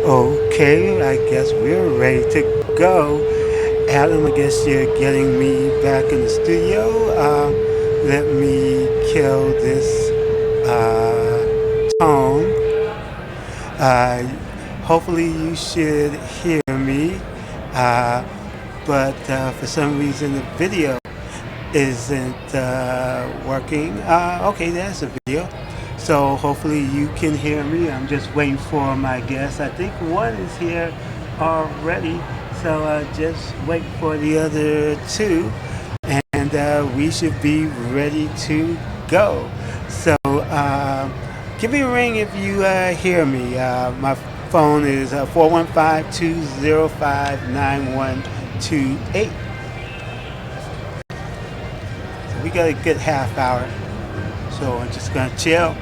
Okay, I guess we're ready to go. Adam, I guess you're getting me back in the studio. Let me kill this tone. Uh, Hopefully, you should hear me. Uh, but for some reason, the video isn't working. Okay, there's a video. So hopefully you can hear me. I'm just waiting for my guest. I think one is here already. So just wait for the other two, and we should be ready to go. So give me a ring if you hear me. My phone is 415-205-9128. We got a good half hour. So I'm just gonna chill.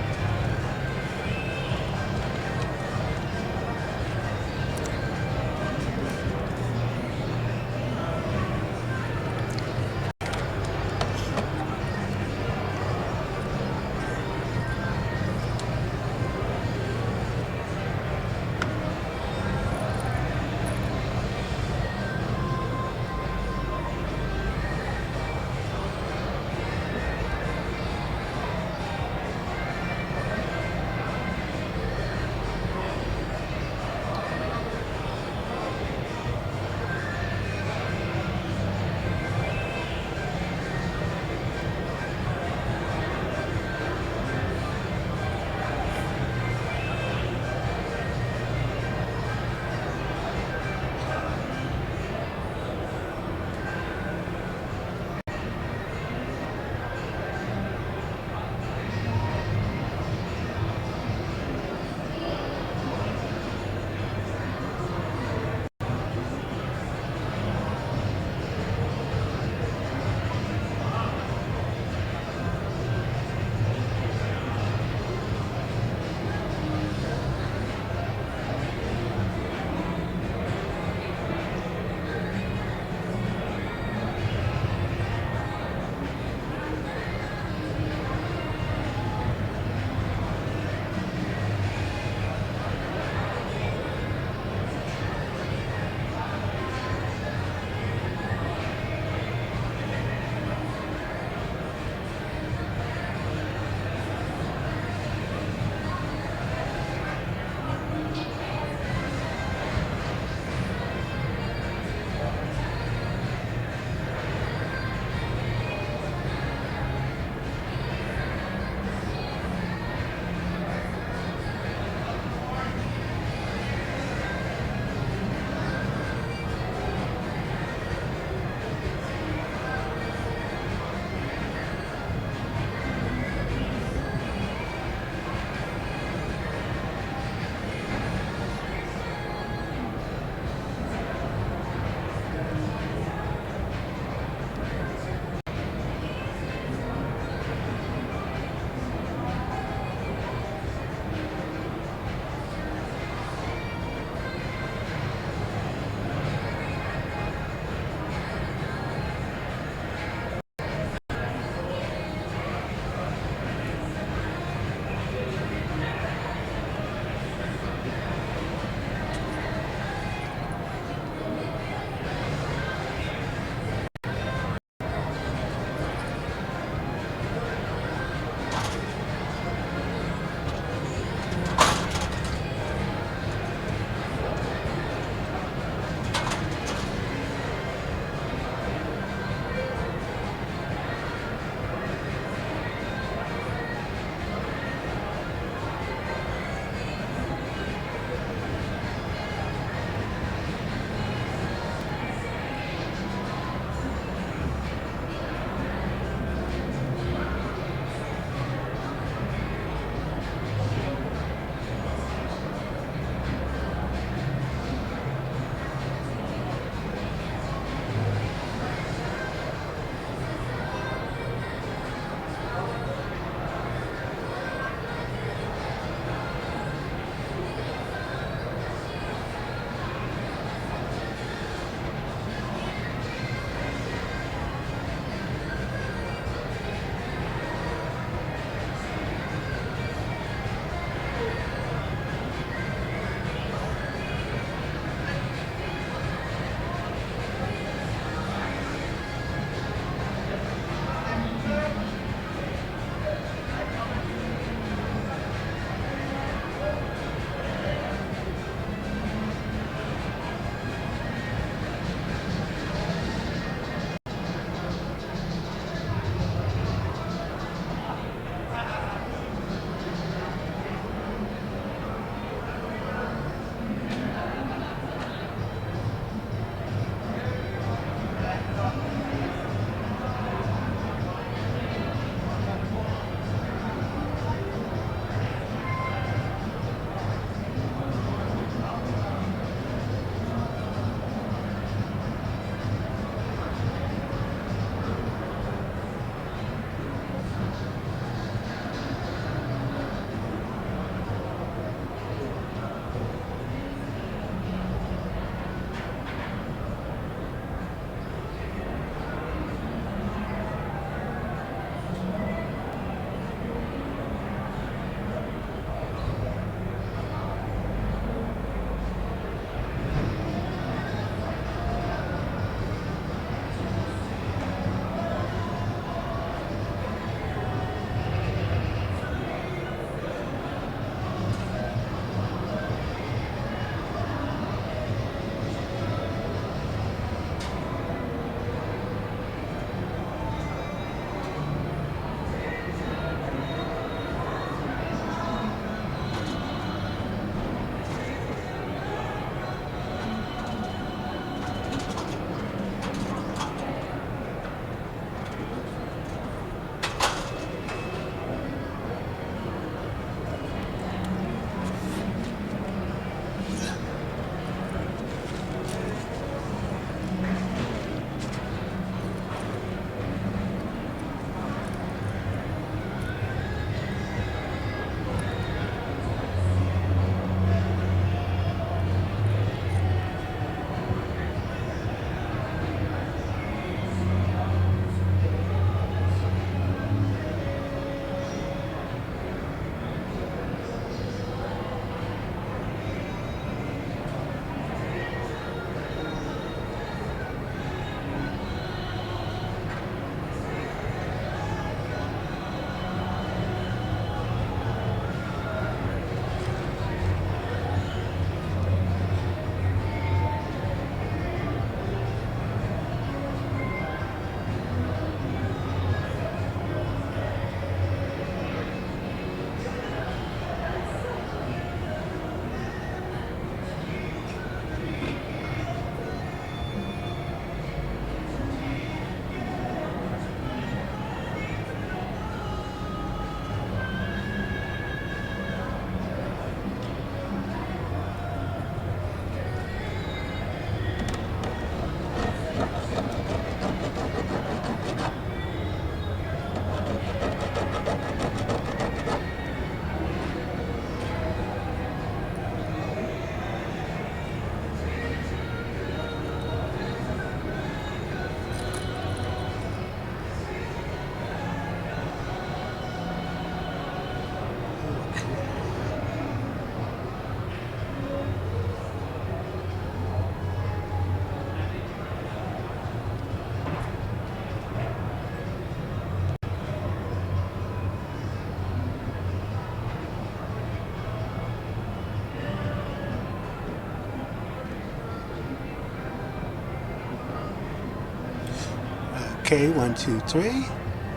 Okay, 1, 2, 3.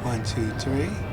1, 2, 3.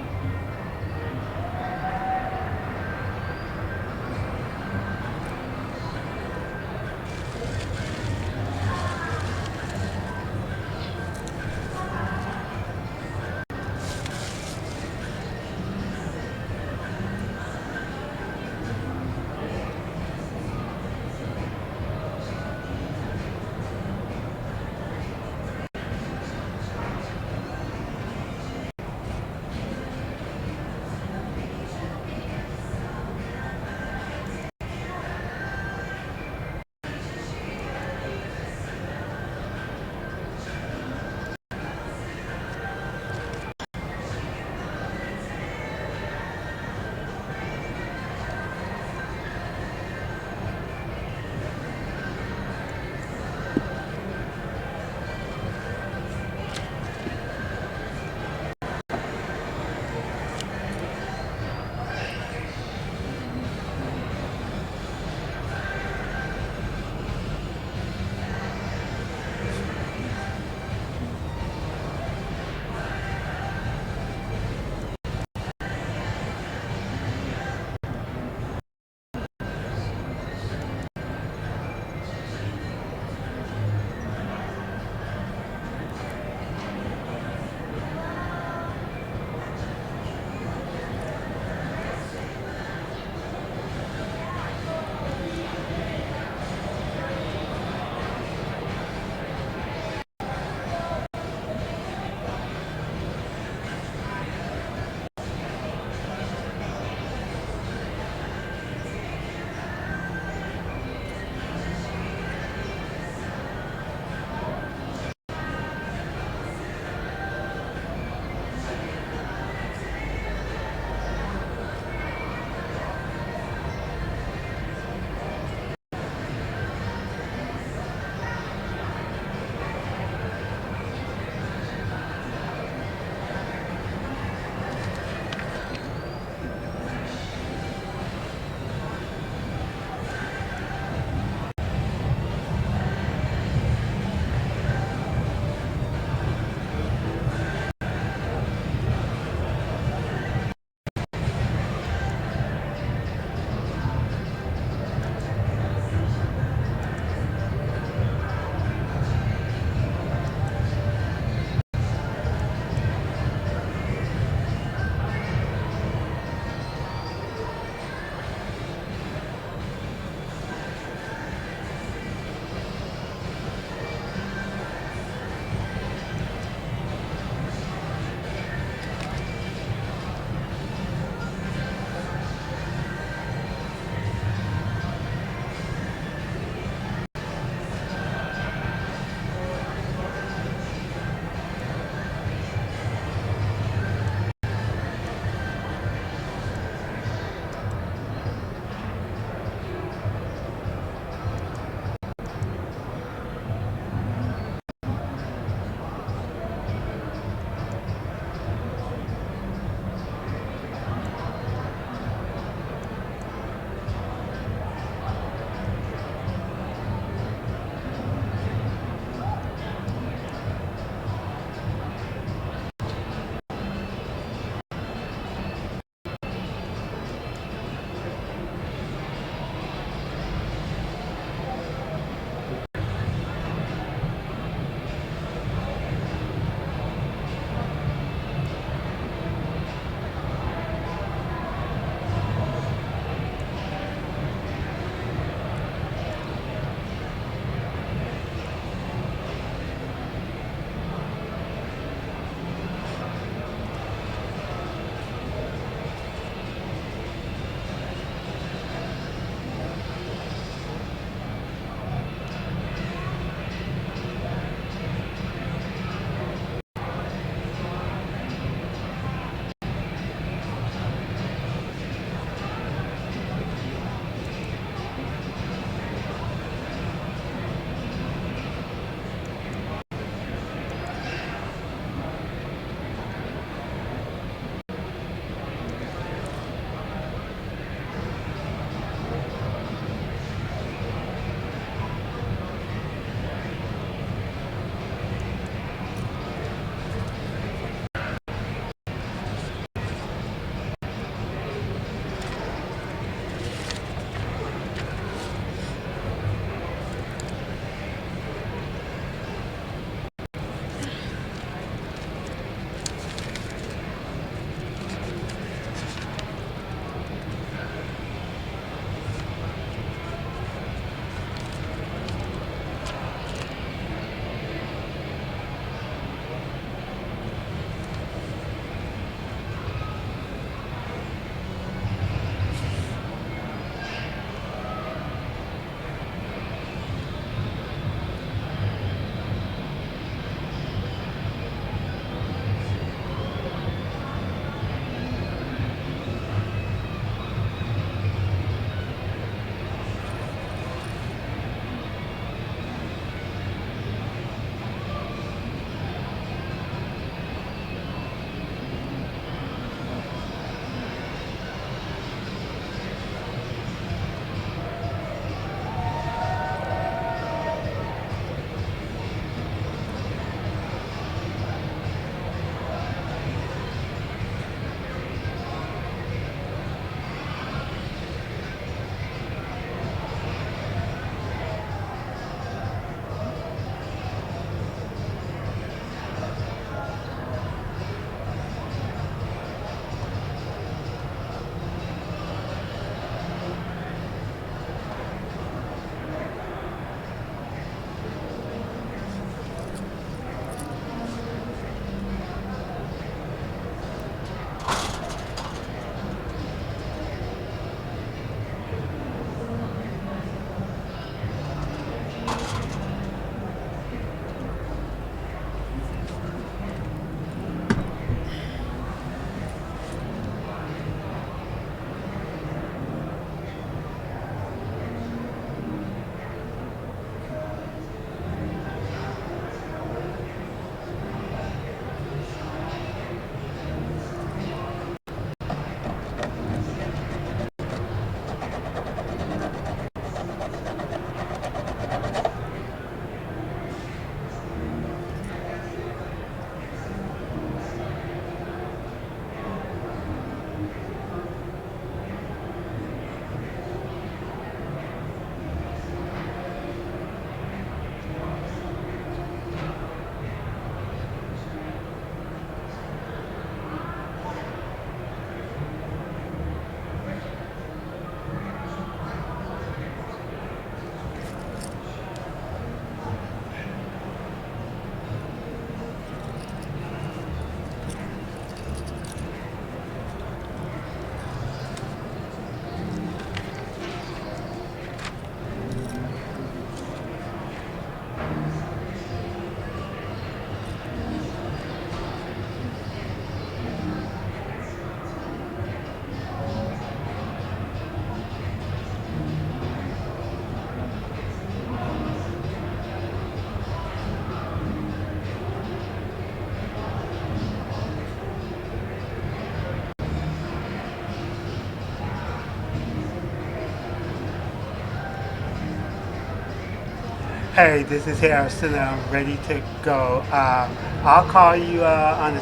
Hey, this is Harrison. I'm ready to go. I'll call you on the.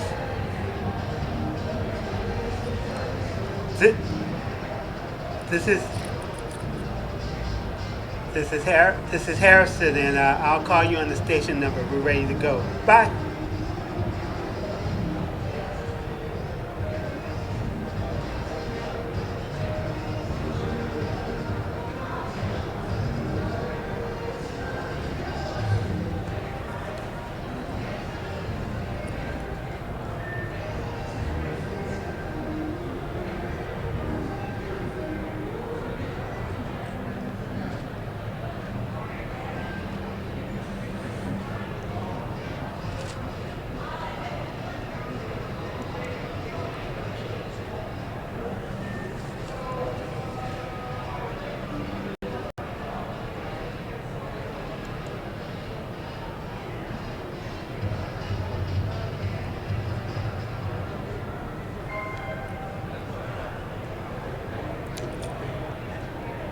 This, this is this is Harrison, and I'll call you on the station number. We're ready to go. Bye.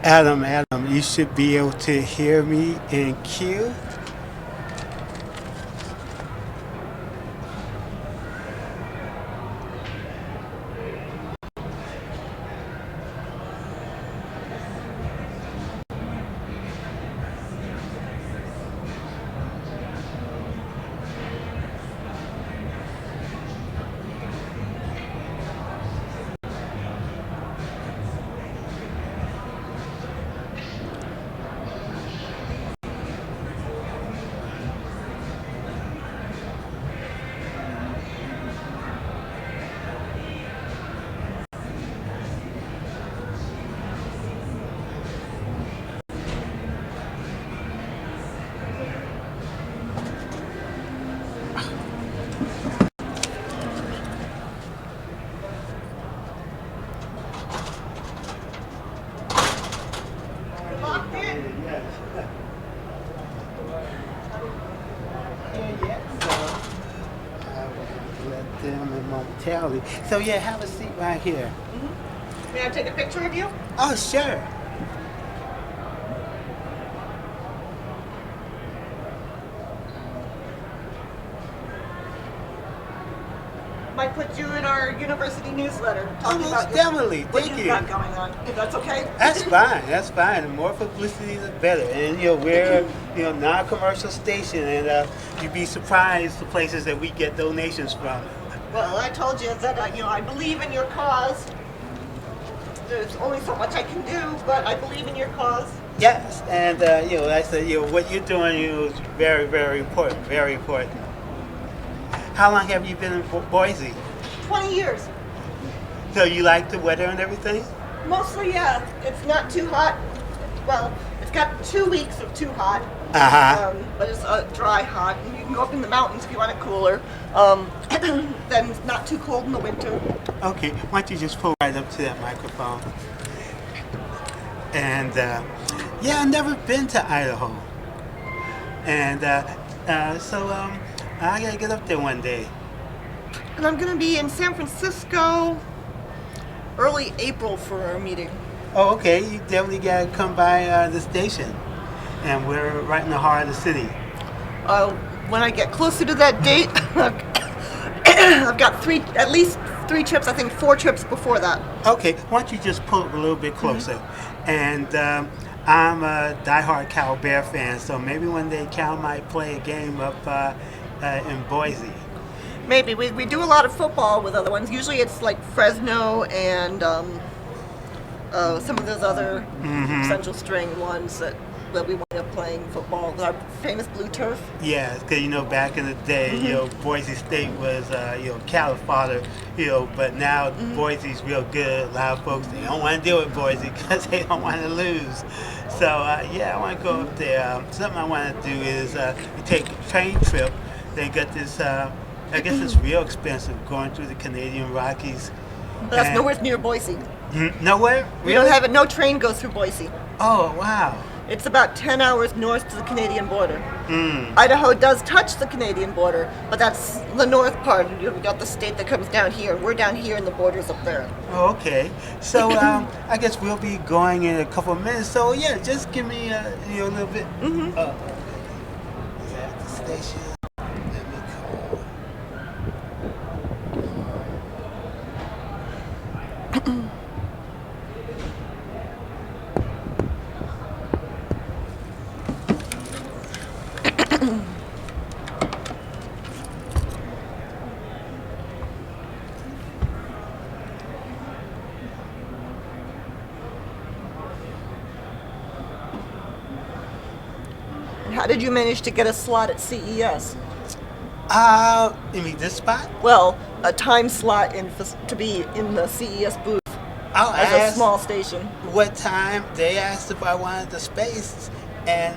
Adam, you should be able to hear me in Q. Let them in momentarily. So yeah, have a seat right here. May I take a picture of you? Oh, sure. Might put you in our university newsletter. Talking Most about definitely. what Thank you've you. got going on. If that's okay. That's fine. That's fine. The more publicity, the better. And we're non-commercial station, and you'd be surprised the places that we get donations from. Well, I told you that I believe in your cause. There's only so much I can do, but I believe in your cause. Yes, and like I said, what you're doing is very, very important. Very important. How long have you been in Boise? 20 years. So you like the weather and everything? Mostly, yeah. It's not too hot. Well, it's got 2 weeks of too hot. But it's dry hot. And you can go up in the mountains if you want it cooler. Then it's not too cold in the winter. Okay, why don't you just pull right up to that microphone? And yeah, I've never been to Idaho. And so I gotta get up there one day. And I'm going to be in San Francisco early April for our meeting. Oh, okay, you definitely gotta come by the station. And we're right in the heart of the city. When I get closer to that date, I've got at least three trips, I think 4 trips before that. Okay, why don't you just pull up a little bit closer? And I'm a diehard Cal Bear fan, so maybe one day Cal might play a game up in Boise. Maybe. We do a lot of football with other ones. Usually it's like Fresno and some of those other Central String ones that we wind up playing football. Our famous blue turf. Yeah, because back in the day, Boise State was Cal's father, but now Boise's real good. A lot of folks, they don't want to deal with Boise because they don't want to lose. So yeah, I want to go up there. Something I want to do is take a train trip. They got this. I guess it's real expensive going through the Canadian Rockies. But that's nowhere near Boise. Nowhere? Really? We don't have it. No train goes through Boise. Oh, wow. It's about 10 hours north to the Canadian border. Idaho does touch the Canadian border, but that's the north part. You've got the state that comes down here. We're down here and the border's up there. Oh, okay. So I guess we'll be going in a couple of minutes. So yeah, just give me a little bit. station. Let me call. How did you manage to get a slot at CES? You mean this spot? Well, a time slot to be in the CES booth I'll as a ask small station. what time. They asked if I wanted the space, and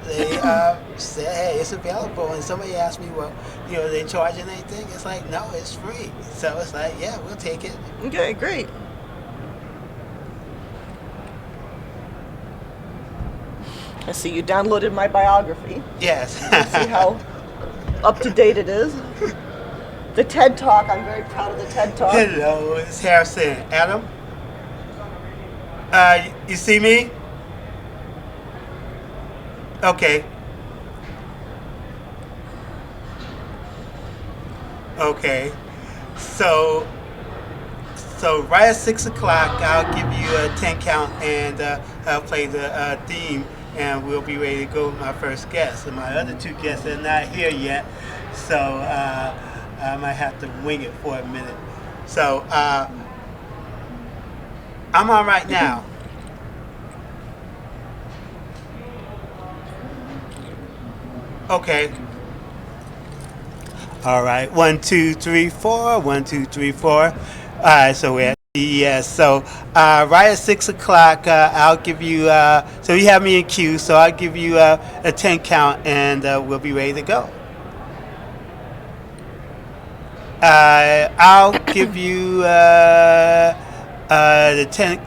they said, "Hey, it's available." And somebody asked me, "Well, are they charging anything?" It's like, "No, it's free." So it's like, "Yeah, we'll take it." Okay, great. I see you downloaded my biography. Yes. See how up to date it is. The TED Talk, I'm very proud of the TED Talk. Hello, it's Harrison. Adam, you see me? Okay. Okay. So, right at 6 o'clock, I'll give you a 10 count, and I'll play the theme, and we'll be ready to go with my first guest. And my other two guests are not here yet, so I might have to wing it for a minute. So I'm on right now. Okay. All right. 1, 2, 3, 4. 1, 2, 3, 4. All right. So we're at CES. So right at 6 o'clock, I'll give you. So you have me in queue. So I'll give you a 10 count, and we'll be ready to go. I'll give you the 10.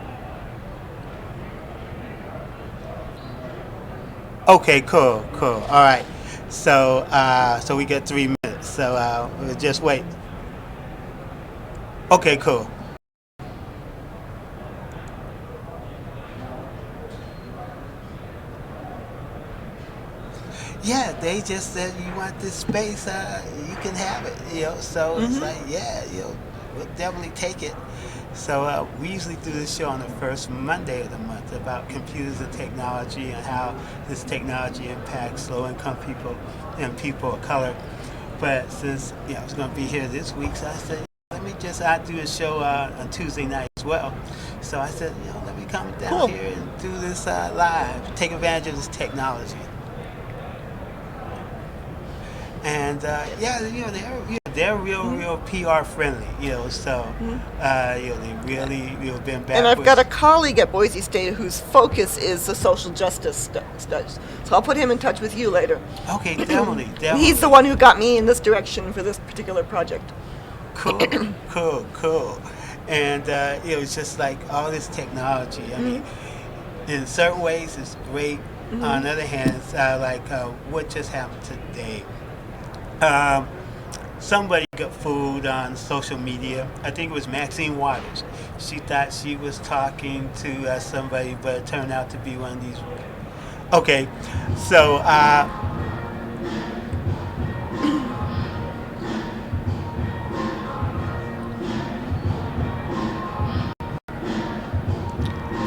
Okay, cool. All right. So we get 3 minutes. So we'll just wait. Okay, cool. Yeah, they just said you want this space, you can have it. So it's like, yeah, we'll definitely take it. So we usually do this show on the first Monday of the month about computers and technology and how this technology impacts low-income people and people of color. But since I was going to be here this week, so I said, I do a show on Tuesday night as well. So I said, let me come down here and do this live, take advantage of this technology. And they're real PR friendly, So they really been back. And I've got a colleague at Boise State whose focus is the social justice studies. So I'll put him in touch with you later. Okay, definitely. He's the one who got me in this direction for this particular project. Cool. And it's just like all this technology. I mean, in certain ways, it's great. On the other hand, it's like what just happened today. Somebody got fooled on social media. I think it was Maxine Waters. She thought she was talking to somebody, but it turned out to be one of these. Okay, so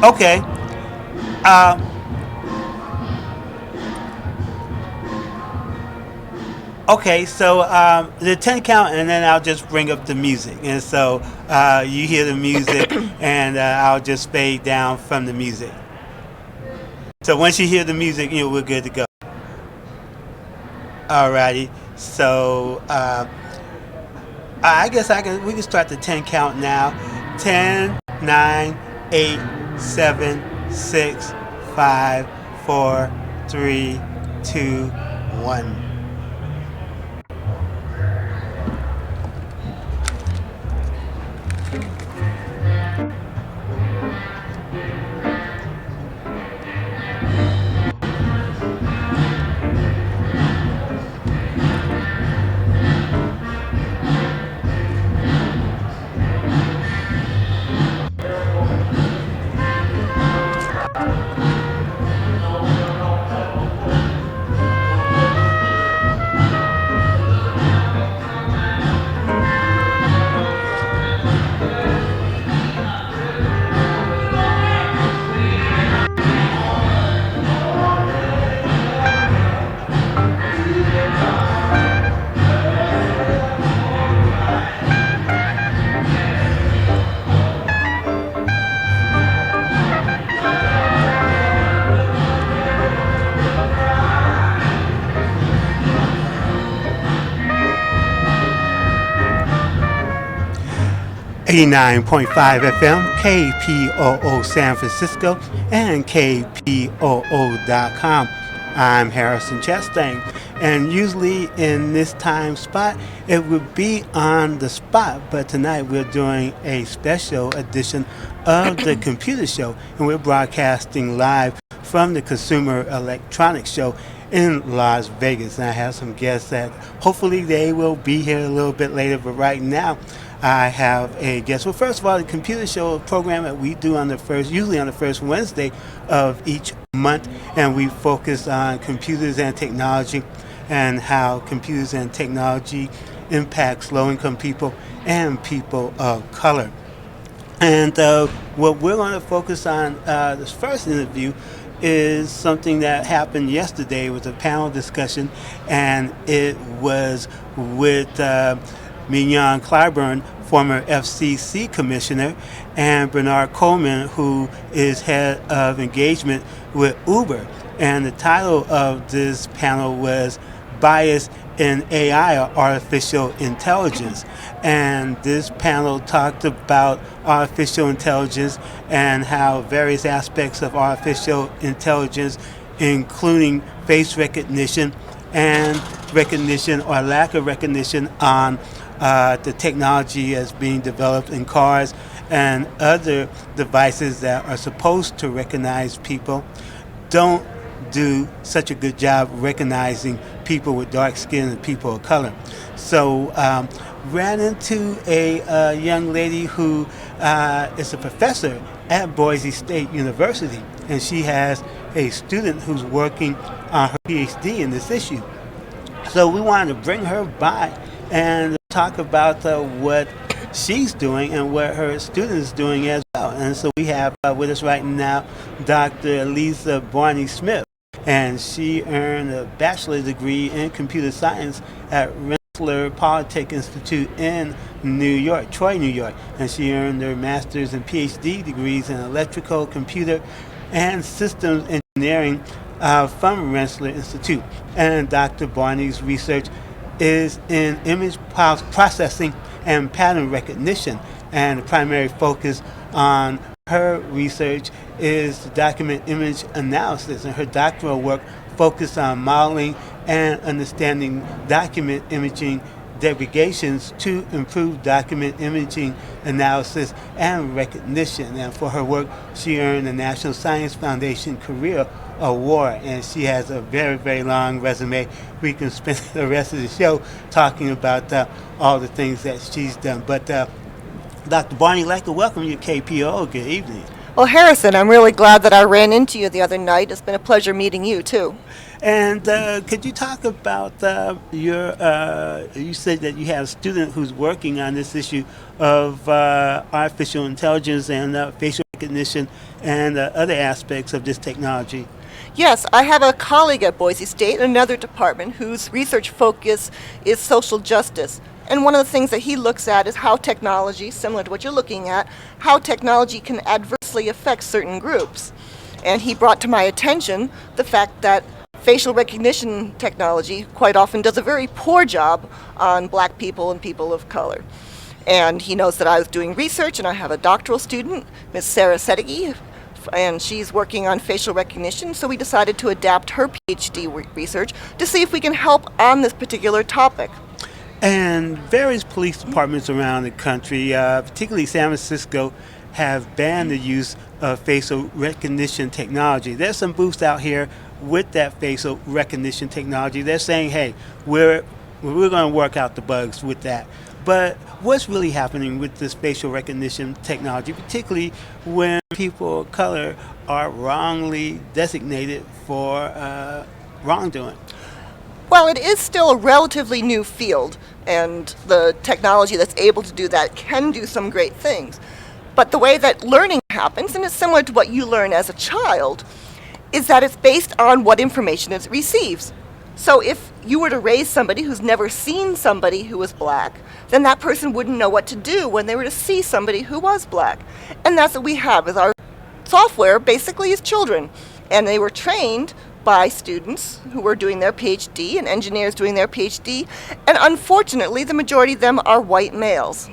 okay. Okay, so the 10 count, and then I'll just bring up the music. And so you hear the music, and I'll just fade down from the music. So once you hear the music, we're good to go. Alrighty, so I guess we can start the 10 count now. 10, 9, 8, 7, 6, 5, 4, 3, 2, 1. 89.5 FM, KPOO San Francisco, and KPOO.com. I'm Harrison Chastain, and usually in this time spot, it would be on the spot, but tonight we're doing a special edition of the Computer Show, and we're broadcasting live from the Consumer Electronics Show in Las Vegas. And I have some guests that hopefully they will be here a little bit later, but right now I have a guest. Well, first of all, the Computer Show program that we do usually on the first Wednesday of each month, and we focus on computers and technology and how computers and technology impacts low-income people and people of color. And what we're going to focus on this first interview is something that happened yesterday. It was a panel discussion, and it was with Mignon Clyburn, former FCC commissioner, and Bernard Coleman, who is head of engagement with Uber. And the title of this panel was Bias in AI, or Artificial Intelligence. And this panel talked about artificial intelligence and how various aspects of artificial intelligence, including face recognition and recognition or lack of recognition on the technology as being developed in cars and other devices that are supposed to recognize people, don't do such a good job recognizing people with dark skin and people of color. So ran into a young lady who is a professor at Boise State University, and she has a student who's working on her PhD in this issue. So we wanted to bring her by and talk about what she's doing and what her student is doing as well. And so we have with us right now Dr. Lisa Barney-Smith, and she earned a bachelor's degree in computer science at Rensselaer Polytech Institute in New York, Troy, New York. And she earned her master's and PhD degrees in electrical, computer, and systems engineering from Rensselaer Institute. And Dr. Barney's research is in image processing and pattern recognition. And the primary focus on her research is to document image analysis, and her doctoral work focused on modeling and understanding document imaging degradations to improve document imaging analysis and recognition. And for her work, she earned the National Science Foundation Career Award, and she has a very, very long resume. We can spend the rest of the show talking about all the things that she's done. But Dr. Barney, I'd like to welcome you to KPOO. Good evening. Well, Harrison, I'm really glad that I ran into you the other night. It's been a pleasure meeting you, too. And could you talk about you said that you have a student who's working on this issue of artificial intelligence and facial recognition and other aspects of this technology? Yes, I have a colleague at Boise State in another department whose research focus is social justice. And one of the things that he looks at is how technology, similar to what you're looking at, how technology can adversely affect certain groups. And he brought to my attention the fact that facial recognition technology quite often does a very poor job on black people and people of color. And he knows that I was doing research, and I have a doctoral student, Ms. Sarah Sedeghi, and she's working on facial recognition, so we decided to adapt her PhD research to see if we can help on this particular topic. And various police departments around the country, particularly San Francisco, have banned the use of facial recognition technology. There's some booths out here with that facial recognition technology. They're saying, hey, we're going to work out the bugs with that. But what's really happening with this facial recognition technology, particularly when people of color are wrongly designated for wrongdoing? Well, it is still a relatively new field, and the technology that's able to do that can do some great things. But the way that learning happens, and it's similar to what you learn as a child, is that it's based on what information it receives. So if you were to raise somebody who's never seen somebody who was black, then that person wouldn't know what to do when they were to see somebody who was black. And that's what we have with our software, basically, is children. And they were trained by students who were doing their PhD and engineers doing their PhD. And unfortunately, the majority of them are white males.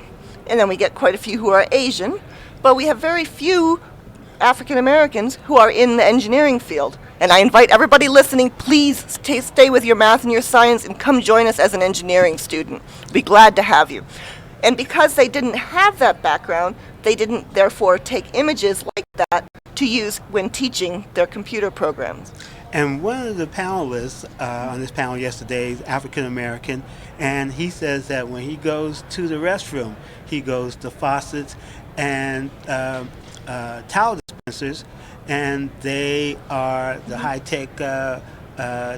and then we get quite a few who are Asian, but we have very few African Americans who are in the engineering field. And I invite everybody listening, please stay with your math and your science and come join us as an engineering student. We'll be glad to have you. And because they didn't have that background, they didn't therefore take images like that to use when teaching their computer programs. And one of the panelists on this panel yesterday is African American, and he says that when he goes to the restroom, he goes to faucets and towel dispensers, and they are the high-tech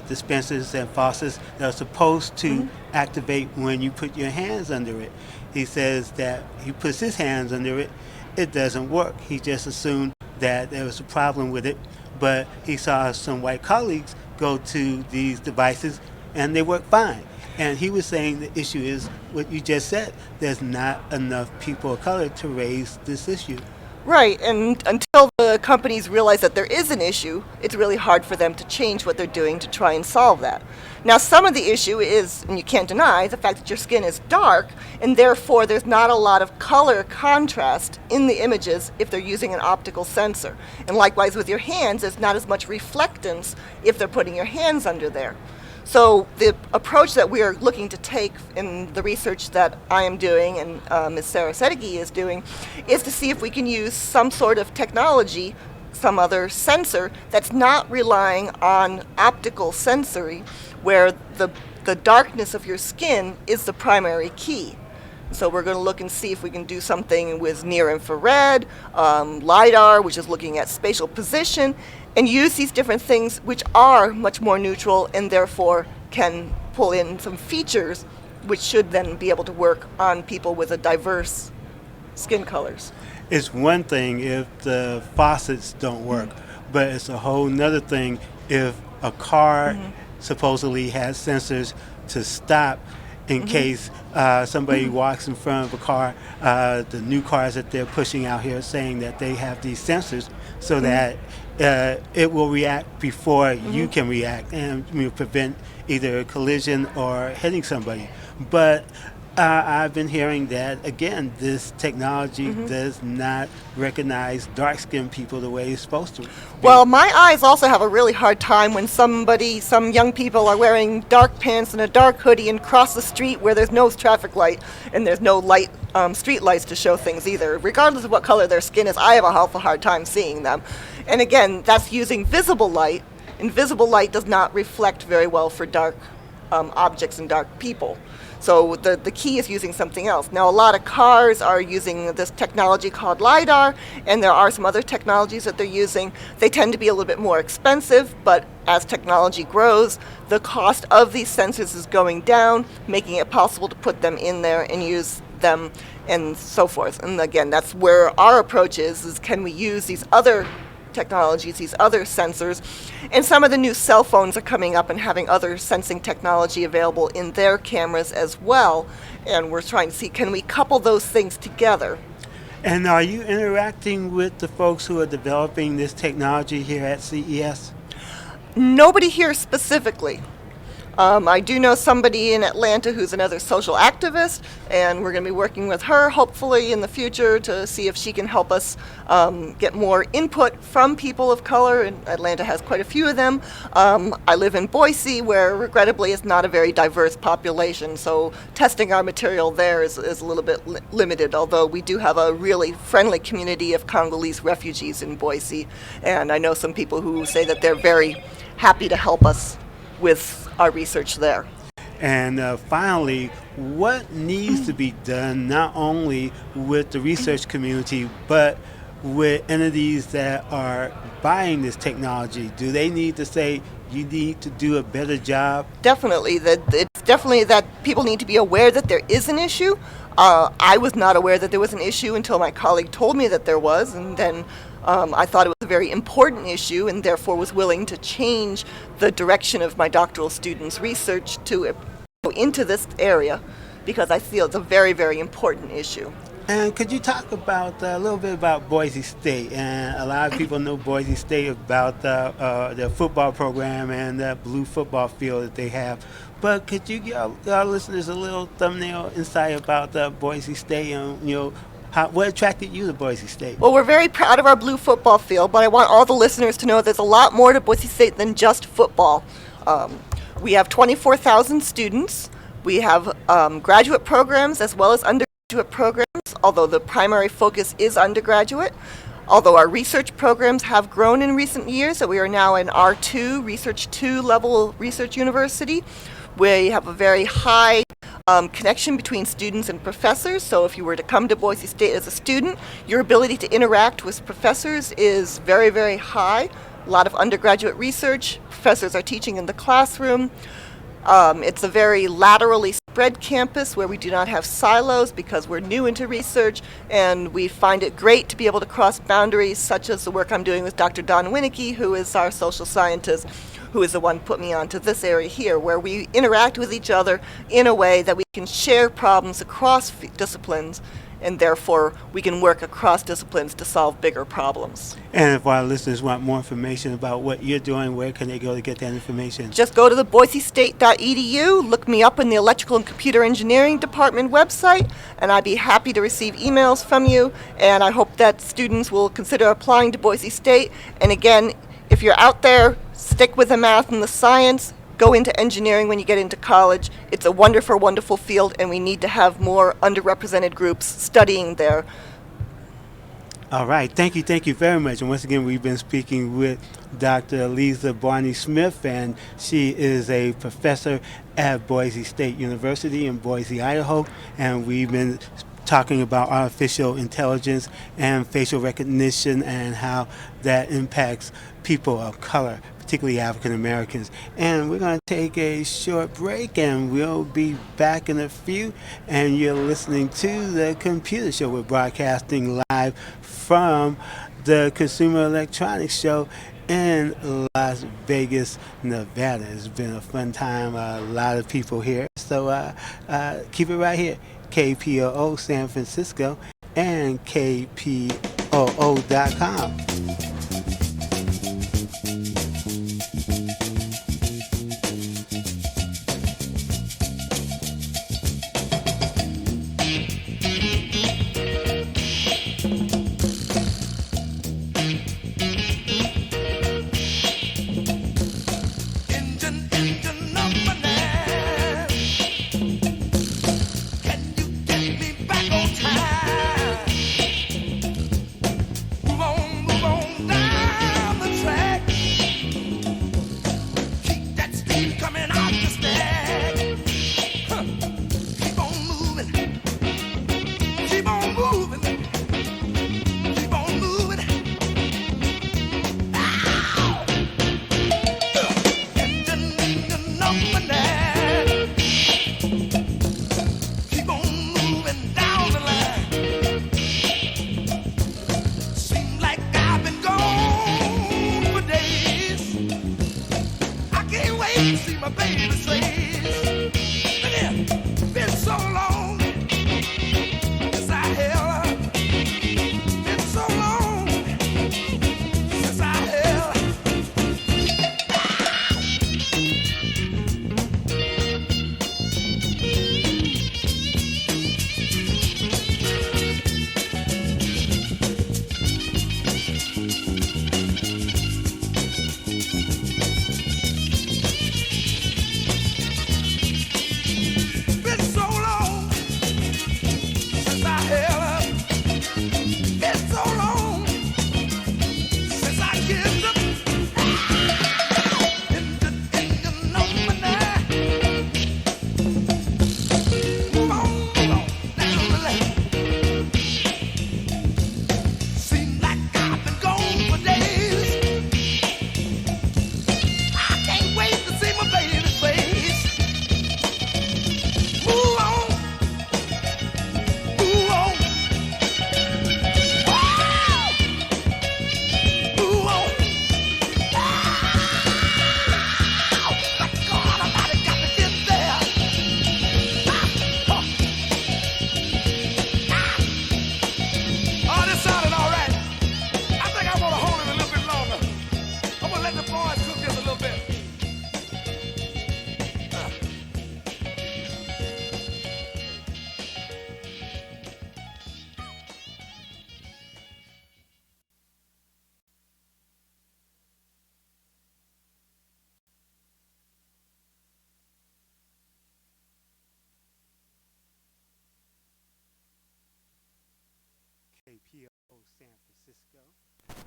dispensers and faucets that are supposed to activate when you put your hands under it. He says that he puts his hands under it, it doesn't work. He just assumed that there was a problem with it, but he saw some white colleagues go to these devices and they work fine. And he was saying the issue is what you just said. There's not enough people of color to raise this issue. Right, and until the companies realize that there is an issue, it's really hard for them to change what they're doing to try and solve that. Now, some of the issue is, and you can't deny, the fact that your skin is dark, and therefore there's not a lot of color contrast in the images if they're using an optical sensor. And likewise with your hands, there's not as much reflectance if they're putting your hands under there. So the approach that we are looking to take in the research that I am doing and Ms. Sarah Sedeghi is doing is to see if we can use some sort of technology, some other sensor that's not relying on optical sensory, where the darkness of your skin is the primary key. So we're going to look and see if we can do something with near infrared, LiDAR, which is looking at spatial position, and use these different things which are much more neutral and therefore can pull in some features which should then be able to work on people with a diverse skin colors. It's one thing if the faucets don't work, but it's a whole nother thing if a car supposedly has sensors to stop in case somebody walks in front of a car. The new cars that they're pushing out here saying that they have these sensors so that it will react before you can react and prevent either a collision or hitting somebody. But I've been hearing that, again, this technology does not recognize dark-skinned people the way it's supposed to. Well, my eyes also have a really hard time when some young people are wearing dark pants and a dark hoodie and cross the street where there's no traffic light and there's no light, street lights to show things either. Regardless of what color their skin is, I have a awful hard time seeing them. And again, that's using visible light, and visible light does not reflect very well for dark objects and dark people. So the key is using something else. Now, a lot of cars are using this technology called LiDAR, and there are some other technologies that they're using. They tend to be a little bit more expensive, but as technology grows, the cost of these sensors is going down, making it possible to put them in there and use them and so forth. And again, that's where our approach is can we use these other technologies, these other sensors, and some of the new cell phones are coming up and having other sensing technology available in their cameras as well, and we're trying to see, can we couple those things together? And are you interacting with the folks who are developing this technology here at CES? Nobody here specifically. I do know somebody in Atlanta who's another social activist, and we're going to be working with her hopefully in the future to see if she can help us get more input from people of color, and Atlanta has quite a few of them. I live in Boise, where regrettably it's not a very diverse population, so testing our material there is a little bit limited, although we do have a really friendly community of Congolese refugees in Boise, and I know some people who say that they're very happy to help us with our research there. And finally, what needs to be done not only with the research community, but with entities that are buying this technology? Do they need to say, you need to do a better job? Definitely. It's definitely that people need to be aware that there is an issue. I was not aware that there was an issue until my colleague told me that there was, and then I thought it was a very important issue and therefore was willing to change the direction of my doctoral students' research to go into this area because I feel it's a very, very important issue. And could you talk about a little bit about Boise State? And a lot of people know Boise State about the football program and the blue football field that they have. But could you give our listeners a little thumbnail insight about Boise State and what attracted you to Boise State? Well, we're very proud of our blue football field, but I want all the listeners to know there's a lot more to Boise State than just football. We have 24,000 students. We have graduate programs as well as undergraduate programs, although the primary focus is undergraduate. Although our research programs have grown in recent years, so we are now an R2, Research 2 level research university. We have a very high connection between students and professors. So if you were to come to Boise State as a student, your ability to interact with professors is very, very high. A lot of undergraduate research. Professors are teaching in the classroom. It's a very laterally spread campus where we do not have silos because we're new into research, and we find it great to be able to cross boundaries, such as the work I'm doing with Dr. Don Winnicky, who is our social scientist, who is the one who put me onto this area here, where we interact with each other in a way that we can share problems across disciplines, and therefore we can work across disciplines to solve bigger problems. And if our listeners want more information about what you're doing, where can they go to get that information? Just go to the boisestate.edu, look me up in the Electrical and Computer Engineering Department website, and I'd be happy to receive emails from you, and I hope that students will consider applying to Boise State. And again, if you're out there, stick with the math and the science. Go into engineering when you get into college. It's a wonderful, wonderful field, and we need to have more underrepresented groups studying there. All right. Thank you very much. And once again, we've been speaking with Dr. Eliza Barney Smith, and she is a professor at Boise State University in Boise, Idaho, and we've been talking about artificial intelligence and facial recognition and how that impacts people of color, particularly African Americans. And we're going to take a short break, and we'll be back in a few. And you're listening to The Computer Show. We're broadcasting live from the Consumer Electronics Show in Las Vegas, Nevada. It's been a fun time, a lot of people here. So keep it right here. KPOO San Francisco and KPOO.com.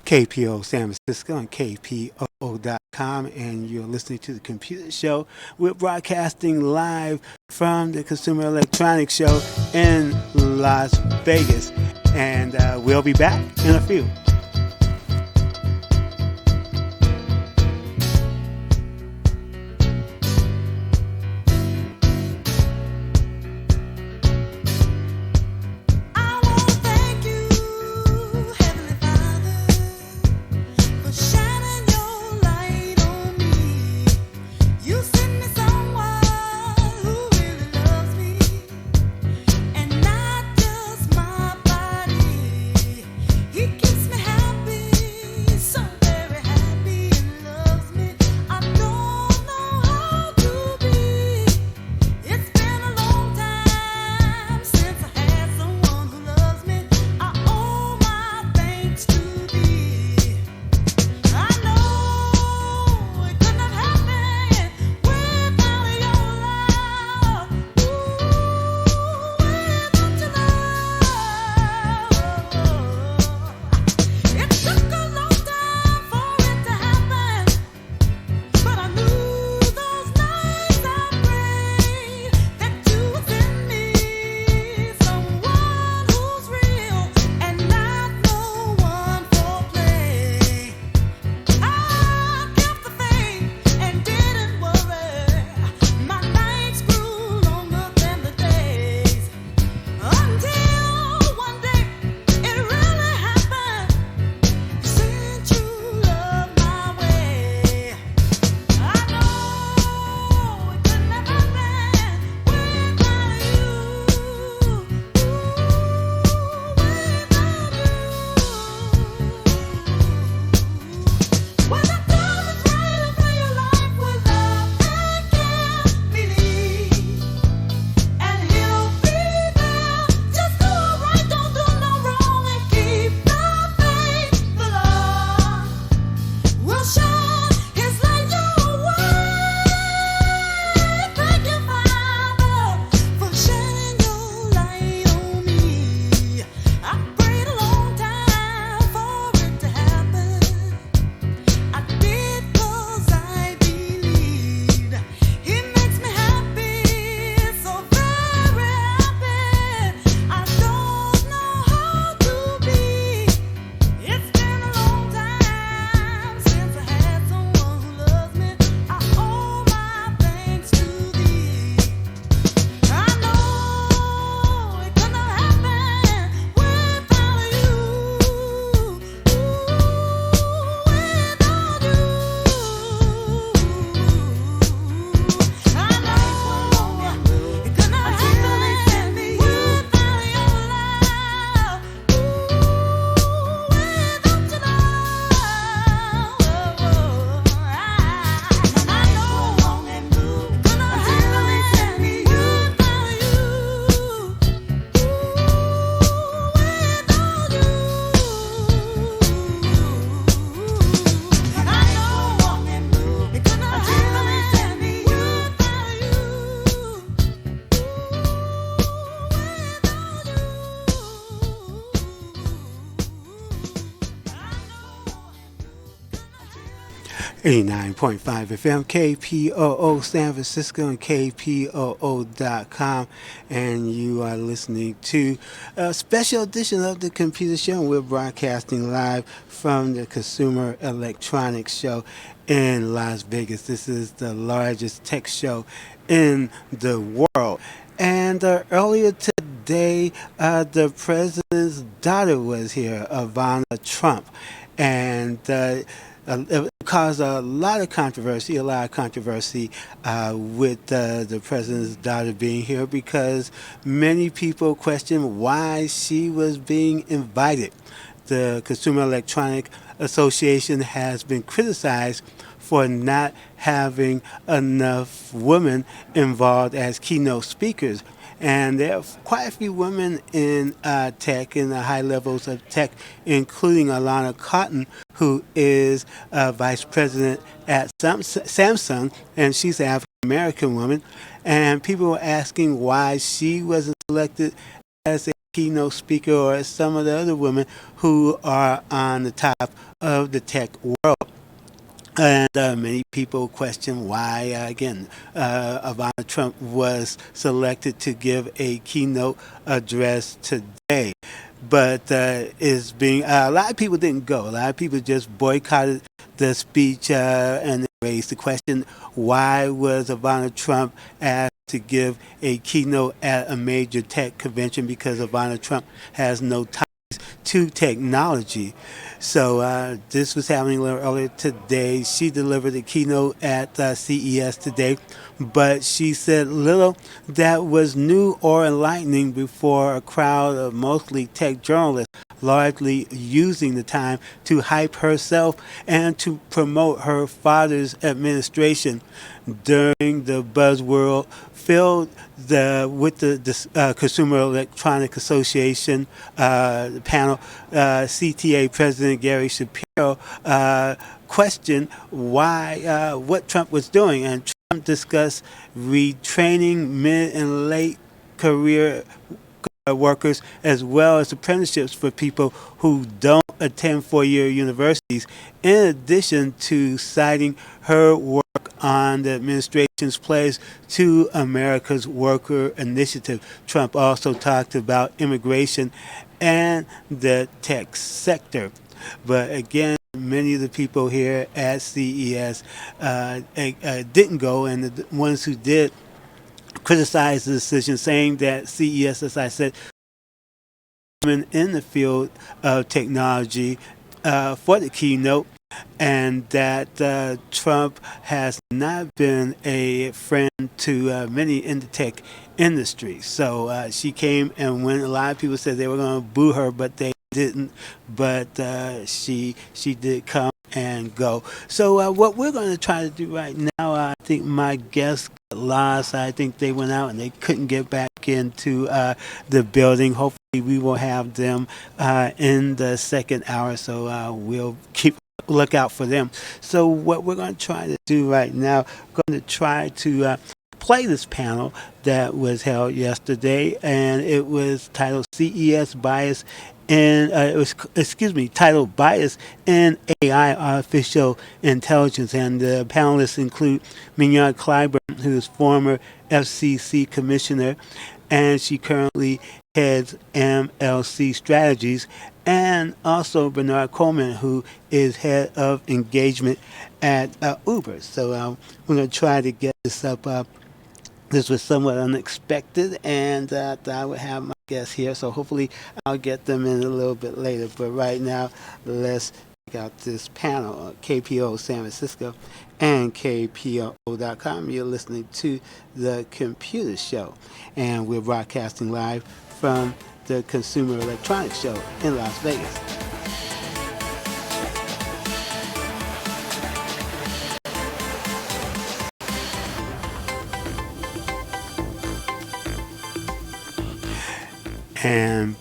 KPO San Francisco and KPOO.com, and you're listening to the Computer Show. We're broadcasting live from the Consumer Electronics Show in Las Vegas, and we'll be back in a few. .5 FM, KPOO San Francisco and KPOO.com, and you are listening to a special edition of the Computer Show. We're broadcasting live from the Consumer Electronics Show in Las Vegas. This is the largest tech show in the world. And earlier today, the president's daughter was here, Ivana Trump, and it caused a lot of controversy with the president's daughter being here, because many people question why she was being invited. The Consumer Electronic Association has been criticized for not having enough women involved as keynote speakers. And there are quite a few women in tech, in the high levels of tech, including Alana Cotton, who is vice president at Samsung, and she's an African-American woman. And people were asking why she wasn't selected as a keynote speaker or some of the other women who are on the top of the tech world. And many people question why, again, Ivana Trump was selected to give a keynote address today. But is being a lot of people didn't go. A lot of people just boycotted the speech and raised the question: why was Ivana Trump asked to give a keynote at a major tech convention? Because Ivana Trump has no ties to technology. So this was happening a little earlier today. She delivered a keynote at CES today, but she said little that was new or enlightening before a crowd of mostly tech journalists, largely using the time to hype herself and to promote her father's administration. During the buzzword filled with the Consumer Electronic Association panel, CTA President Gary Shapiro questioned what Trump was doing, and Trump discussed retraining mid and late career workers as well as apprenticeships for people who don't attend four-year universities, in addition to citing her work on the administration's pledge to America's Worker Initiative. Trump also talked about immigration and the tech sector. But again, many of the people here at CES didn't go, and the ones who did criticized the decision, saying that CES, as I said, in the field of technology for the keynote, and that Trump has not been a friend to many in the tech industry. So she came and went. A lot of people said they were going to boo her, but they didn't. But she did come and go. So what we're going to try to do right now, I think my guests got lost. I think they went out and they couldn't get back into the building. Hopefully we will have them in the second hour, so we'll keep look out for them. So what we're going to try to do right now, we're going to try to play this panel that was held yesterday, and it was titled CES Bias in titled Bias in AI Artificial Intelligence, and the panelists include Mignon Clyburn, who is former FCC commissioner, and she currently heads MLC Strategies, and also Bernard Coleman, who is head of engagement at Uber. So we're going to try to get this up. This was somewhat unexpected, and I would have my guests here, so hopefully I'll get them in a little bit later. But right now, let's check out this panel, KPOO San Francisco and KPOO.com. You're listening to The Computer Show, and we're broadcasting live from the Consumer Electronics Show in Las Vegas. And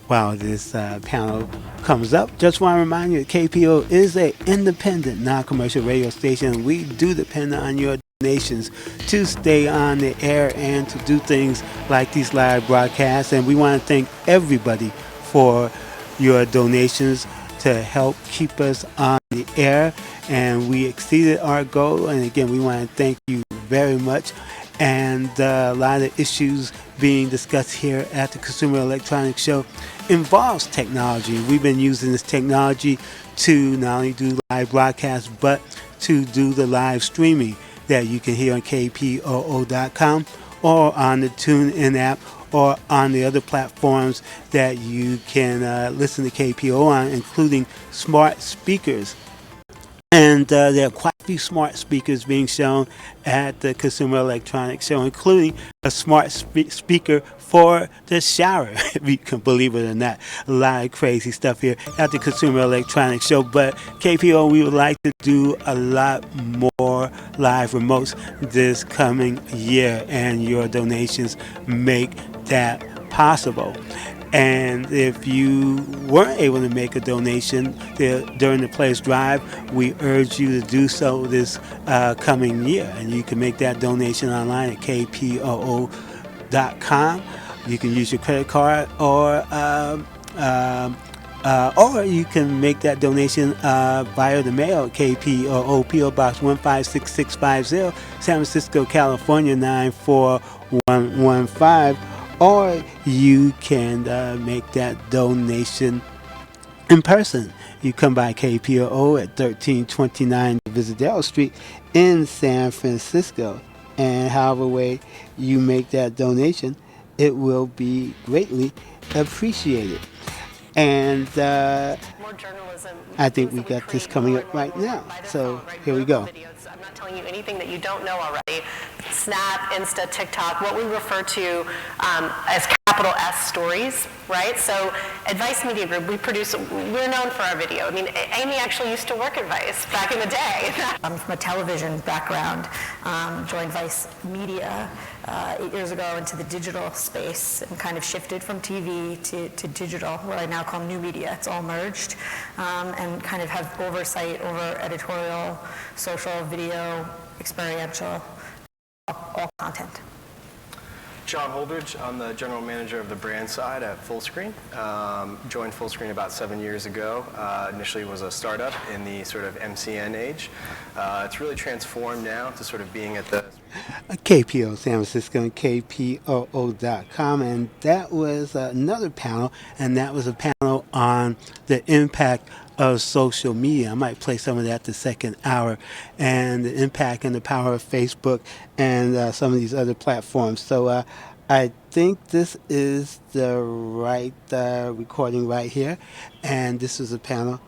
while this panel comes up, just want to remind you that KPO is an independent, non-commercial radio station. We do depend on your donations to stay on the air and to do things like these live broadcasts. And we want to thank everybody for your donations to help keep us on the air. And we exceeded our goal. And again, we want to thank you very much. And a lot of issues being discussed here at the Consumer Electronics Show involves technology. We've been using this technology to not only do live broadcasts, but to do the live streaming that you can hear on KPOO.com or on the TuneIn app or on the other platforms that you can listen to KPOO on, including smart speakers. And there are quite a few smart speakers being shown at the Consumer Electronics Show, including a smart speaker for the shower, if you can believe it or not. A lot of crazy stuff here at the Consumer Electronics Show. But KPO, we would like to do a lot more live remotes this coming year, and your donations make that possible. And if you weren't able to make a donation during the Pledge Drive, we urge you to do so this coming year. And you can make that donation online at kpoo.com. You can use your credit card, or you can make that donation via the mail, KPOO, PO Box 156650, San Francisco, California 94115. Or you can make that donation in person. You come by KPOO at 1329 Visadero Street in San Francisco. And however way you make that donation, it will be greatly appreciated. And More journalism. I think we got this coming up right now. So here we go. I'm not telling you anything that you don't know already. Snap, Insta, TikTok, what we refer to as capital S stories, right? So Advice Media Group, we're known for our video. I mean, Amy actually used to work at Vice back in the day. I'm from a television background, joined Vice Media 8 years ago into the digital space and kind of shifted from TV to digital, what I now call new media. It's all merged, and kind of have oversight over editorial, social, video, experiential, all content. John Holdridge, I'm the general manager of the brand side at Fullscreen. Joined Fullscreen about 7 years ago. Initially was a startup in the sort of MCN age. It's really transformed now to sort of being at the KPO San Francisco and KPOO.com, and that was another panel, and that was a panel on the impact of social media. I might play some of that the second hour, and the impact and the power of Facebook and some of these other platforms. So I think this is the right recording right here, and this is a panel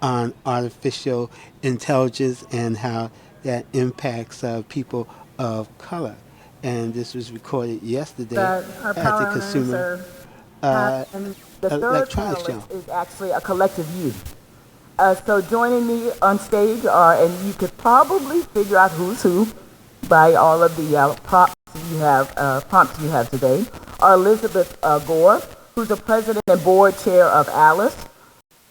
on artificial intelligence and how that impacts people of color. And this was recorded yesterday Our at power the owners Consumer and the third Electronics Show. panelist is actually a collective youth. So joining me on stage are, and you could probably figure out who's who by all of the prompts you have today, are Elizabeth Gore, who's the president and board chair of Alice,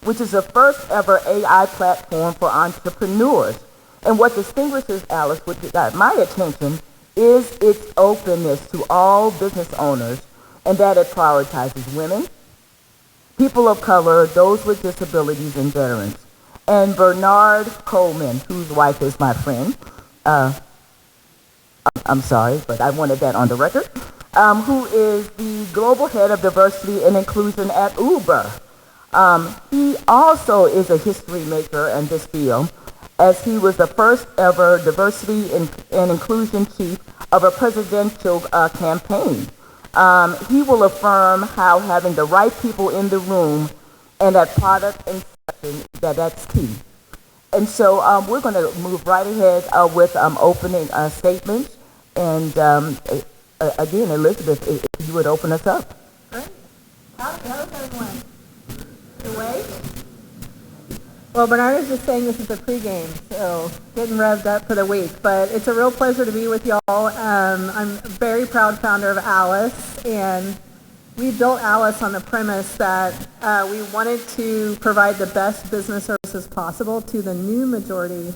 which is the first ever AI platform for entrepreneurs. And what distinguishes Alice, which got my attention, is its openness to all business owners, and that it prioritizes women, people of color, those with disabilities, and veterans. And Bernard Coleman, whose wife is my friend, I'm sorry, but I wanted that on the record, who is the global head of diversity and inclusion at Uber. He also is a history maker in this field, as he was the first ever diversity and inclusion chief of a presidential campaign. He will affirm how having the right people in the room and that product and that's key. And so we're going to move right ahead with opening statements. And again, Elizabeth, if you would open us up. Great. How's everyone? Awake? Well, Bernard is just saying this is a pregame, so getting revved up for the week. But it's a real pleasure to be with y'all. I'm a very proud founder of Alice, and we built Alice on the premise that we wanted to provide the best business services possible to the new majority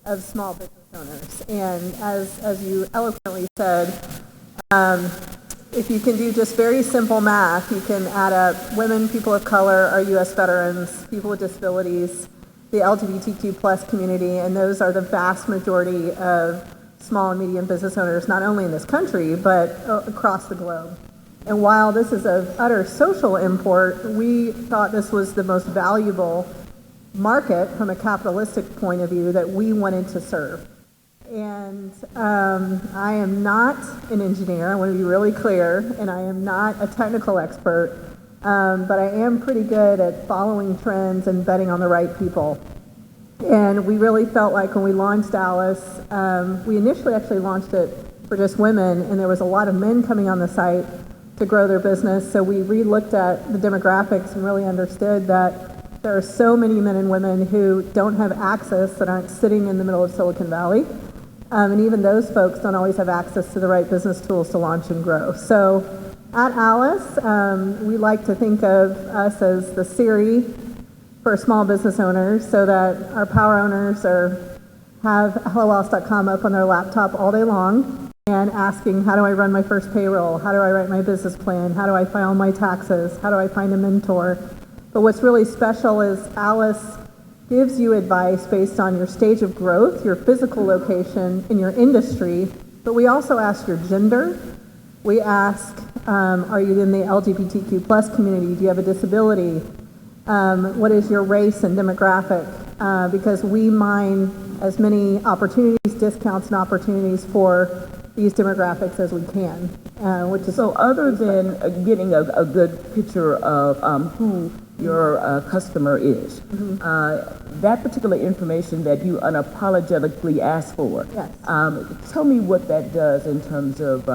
of small business owners. And as you eloquently said, if you can do just very simple math, you can add up women, people of color, our U.S. veterans, people with disabilities, the LGBTQ plus community, and those are the vast majority of small and medium business owners, not only in this country, but across the globe. And while this is of utter social import, we thought this was the most valuable market from a capitalistic point of view that we wanted to serve. And I am not an engineer, I want to be really clear, and I am not a technical expert, but I am pretty good at following trends and betting on the right people. And we really felt like when we launched Alice, we initially actually launched it for just women, and there was a lot of men coming on the site to grow their business, so we re-looked at the demographics and really understood that there are so many men and women who don't have access, that aren't sitting in the middle of Silicon Valley, and even those folks don't always have access to the right business tools to launch and grow. So at Alice, we like to think of us as the Siri for small business owners, so that our power owners have helloalice.com up on their laptop all day long, and asking, how do I run my first payroll? How do I write my business plan? How do I file my taxes? How do I find a mentor? But what's really special is Alice gives you advice based on your stage of growth, your physical location, and your industry. But we also ask your gender. We ask, are you in the LGBTQ plus community? Do you have a disability? What is your race and demographic? Because we mine as many opportunities, discounts, and opportunities for these demographics as we can, which is So other than getting a good picture of who your customer is, that particular information that you unapologetically ask for, Yes. Tell me what that does in terms of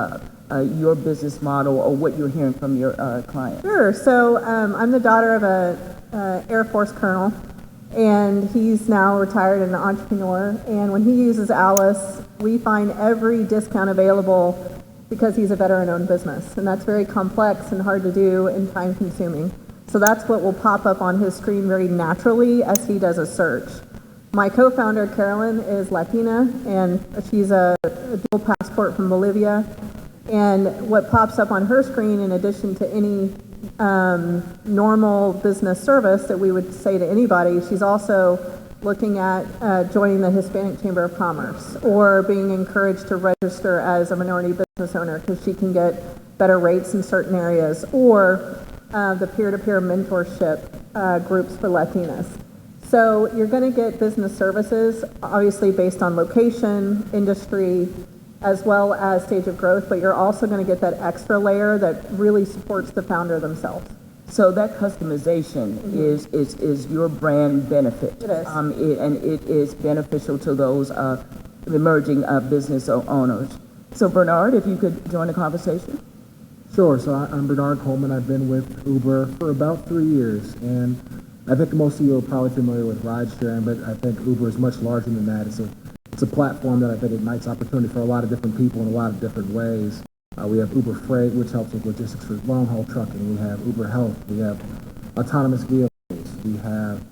your business model or what you're hearing from your clients. Sure. So I'm the daughter of a Air Force colonel, and he's now retired and an entrepreneur. And when he uses Alice, we find every discount available because he's a veteran-owned business, and that's very complex and hard to do and time-consuming. So that's what will pop up on his screen very naturally as he does a search. My co-founder, Carolyn, is Latina, and she's a dual passport from Bolivia. And what pops up on her screen, in addition to any normal business service that we would say to anybody, she's also looking at joining the Hispanic Chamber of Commerce or being encouraged to register as a minority business owner because she can get better rates in certain areas, or the peer-to-peer mentorship groups for Latinas. So you're going to get business services, obviously based on location, industry, as well as stage of growth, but you're also going to get that extra layer that really supports the founder themselves. So that customization is your brand benefit. It is. And it is beneficial to those emerging business owners. So Bernard, if you could join the conversation. Sure. So I'm Bernard Coleman. I've been with Uber for about 3 years, and I think most of you are probably familiar with ride sharing, but I think Uber is much larger than that. It's a platform that I think ignites opportunity for a lot of different people in a lot of different ways. We have Uber Freight, which helps with logistics for long-haul trucking. We have Uber Health. We have autonomous vehicles. We have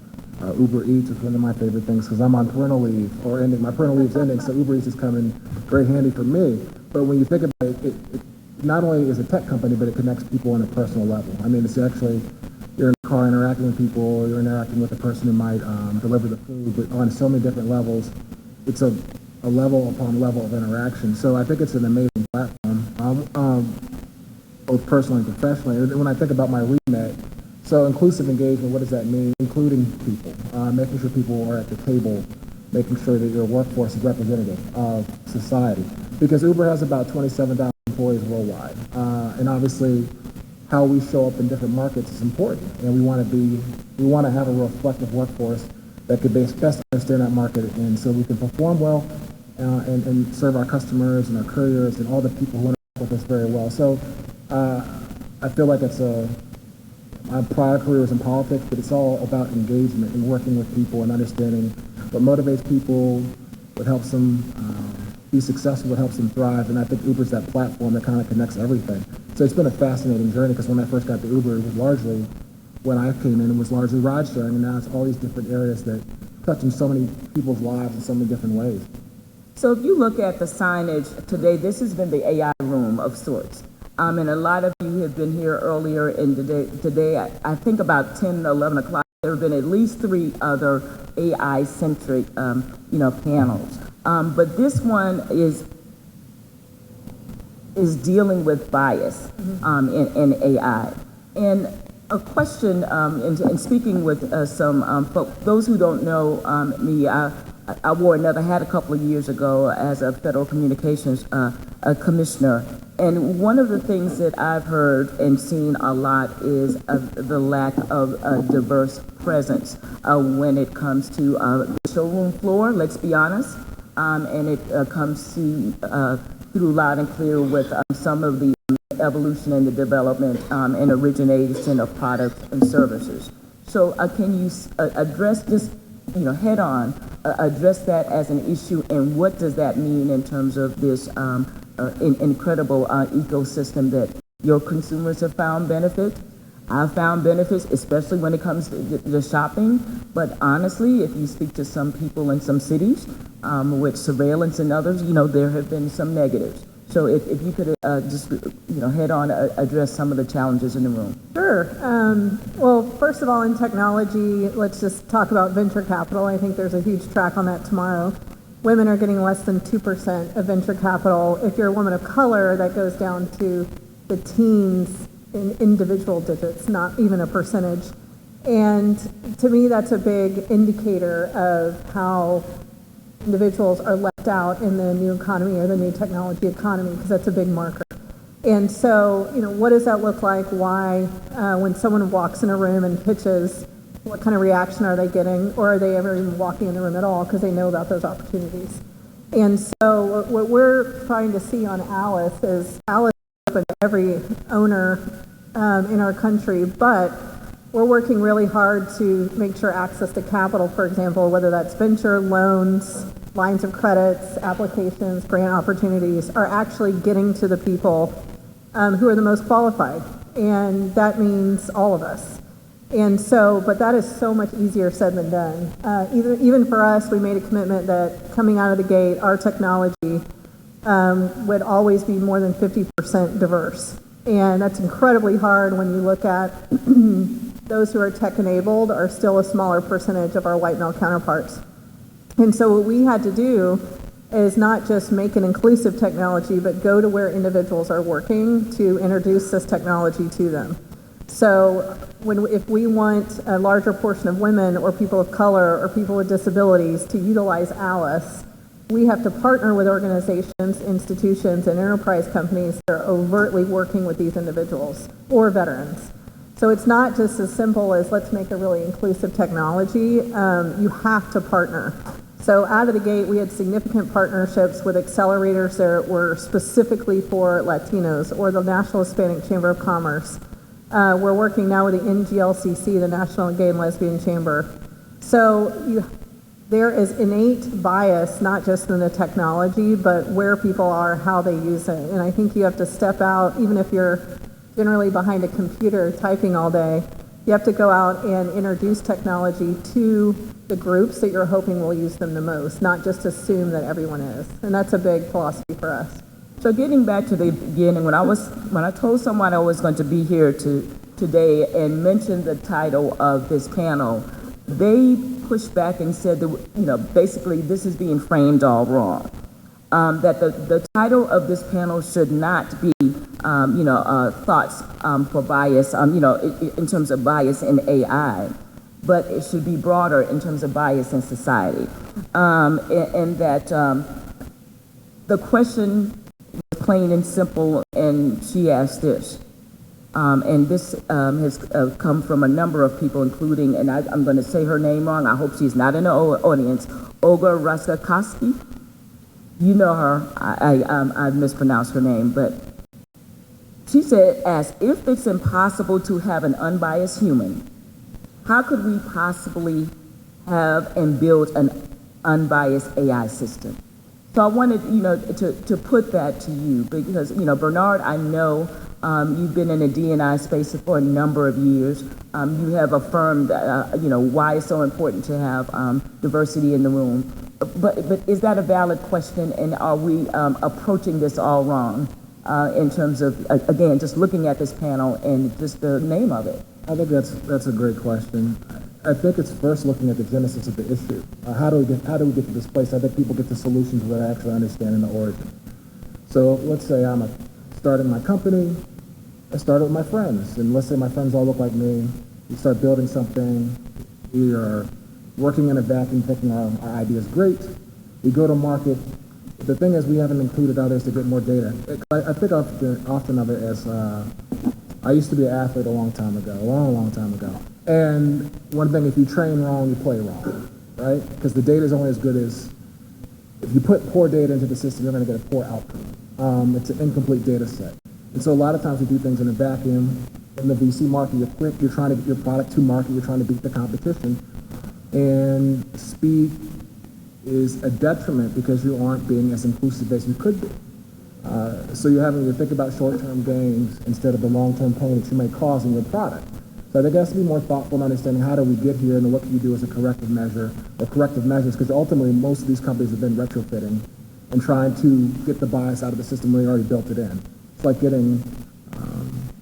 Uber Eats, is one of my favorite things because I'm on parental leave or ending. My parental leave is ending, so Uber Eats is coming very handy for me. But when you think about it, it not only is a tech company, but it connects people on a personal level. I mean, it's actually, you're in the car interacting with people, you're interacting with the person who might deliver the food, but on so many different levels. It's a level upon level of interaction. So I think it's an amazing platform, both personally and professionally. And when I think about my remit, so inclusive engagement, what does that mean? Including people, making sure people are at the table, making sure that your workforce is representative of society. Because Uber has about 27,000 employees worldwide. And obviously, how we show up in different markets is important. And we want to have a reflective workforce that could best understand that market, and so we can perform well and serve our customers and our couriers and all the people who interact with us very well. So I feel like my prior career was in politics, but it's all about engagement and working with people and understanding what motivates people, what helps them be successful, what helps them thrive. And I think Uber's that platform that kind of connects everything. So it's been a fascinating journey because when I first got to Uber, it was largely, when I came in, it was largely ride sharing, and now it's all these different areas that touch in so many people's lives in so many different ways. So if you look at the signage today, this has been the AI room of sorts. And a lot of you have been here earlier, and today I think about 10 or 11 o'clock, there have been at least 3 other AI-centric panels. But this one is dealing with bias in AI. And a question, in speaking with some folks, those who don't know me, I wore another hat a couple of years ago as a federal communications commissioner. And one of the things that I've heard and seen a lot is the lack of a diverse presence when it comes to the showroom floor, let's be honest. And it comes through loud and clear with some of the evolution and the development and origination of products and services. So can you address this, head on, address that as an issue, and what does that mean in terms of this incredible ecosystem that your consumers have found benefit? I've found benefits, especially when it comes to the shopping, but honestly, if you speak to some people in some cities with surveillance and others, there have been some negatives. So if you could just head on address some of the challenges in the room. Sure. Well, first of all, in technology, let's just talk about venture capital. I think there's a huge track on that tomorrow. Women are getting less than 2% of venture capital. If you're a woman of color, that goes down to the teens in individual digits, not even a percentage. And to me, that's a big indicator of how individuals are left out in the new economy or the new technology economy, because that's a big marker. And so, what does that look like? Why, when someone walks in a room and pitches, what kind of reaction are they getting? Or are they ever even walking in the room at all because they know about those opportunities? And so what we're trying to see on Alice is Alice is open to every owner in our country, but we're working really hard to make sure access to capital, for example, whether that's venture, loans, lines of credits, applications, grant opportunities, are actually getting to the people who are the most qualified. And that means all of us. And so, but that is so much easier said than done. Even for us, we made a commitment that coming out of the gate, our technology would always be more than 50% diverse. And that's incredibly hard when you look at those who are tech-enabled are still a smaller percentage of our white male counterparts. And so what we had to do is not just make an inclusive technology, but go to where individuals are working to introduce this technology to them. So if we want a larger portion of women or people of color or people with disabilities to utilize Alice, we have to partner with organizations, institutions, and enterprise companies that are overtly working with these individuals or veterans. So it's not just as simple as let's make a really inclusive technology. You have to partner. So out of the gate, we had significant partnerships with accelerators that were specifically for Latinos or the National Hispanic Chamber of Commerce. We're working now with the NGLCC, the National Gay and Lesbian Chamber. So there is innate bias, not just in the technology, but where people are, how they use it. And I think you have to step out, even if you're generally behind a computer typing all day, you have to go out and introduce technology to the groups that you're hoping will use them the most, not just assume that everyone is. And that's a big philosophy for us. So getting back to the beginning, when I told someone I was going to be here today and mentioned the title of this panel, they pushed back and said that basically this is being framed all wrong. That the title of this panel should not be thoughts for bias, in terms of bias in AI, but it should be broader in terms of bias in society, and that the question was plain and simple, and she asked this, and this has come from a number of people, including, and I'm going to say her name wrong, I hope she's not in the audience, Olga Raskakowski. You know her, I mispronounced her name, but she said, as if it's impossible to have an unbiased human, how could we possibly have and build an unbiased AI system? So I wanted, to put that to you because, Bernard, I know you've been in the D&I space for a number of years. You have affirmed, why it's so important to have diversity in the room. But is that a valid question, and are we approaching this all wrong in terms of, again, just looking at this panel and just the name of it? I think that's a great question. I think it's first looking at the genesis of the issue. How do we get to this place? I think people get to solutions without actually understanding the origin. So let's say I'm starting my company. I started with my friends, and let's say my friends all look like me. We start building something. We are working in a vacuum, thinking our idea is great. We go to market. The thing is, we haven't included others to get more data. I think often of it as I used to be an athlete a long time ago, a long time ago. And one thing, if you train wrong, you play wrong, right? Because the data is only as good as, if you put poor data into the system, you're going to get a poor outcome. It's an incomplete data set. And so a lot of times we do things in a vacuum. In the VC market, you're quick, you're trying to get your product to market, you're trying to beat the competition. And speed is a detriment because you aren't being as inclusive as you could be. So you're having to think about short-term gains instead of the long-term pain that you may cause in your product. So I think it has to be more thoughtful in understanding how do we get here and what can you do as a corrective measure or corrective measures, because ultimately most of these companies have been retrofitting and trying to get the bias out of the system when you already built it in. It's like getting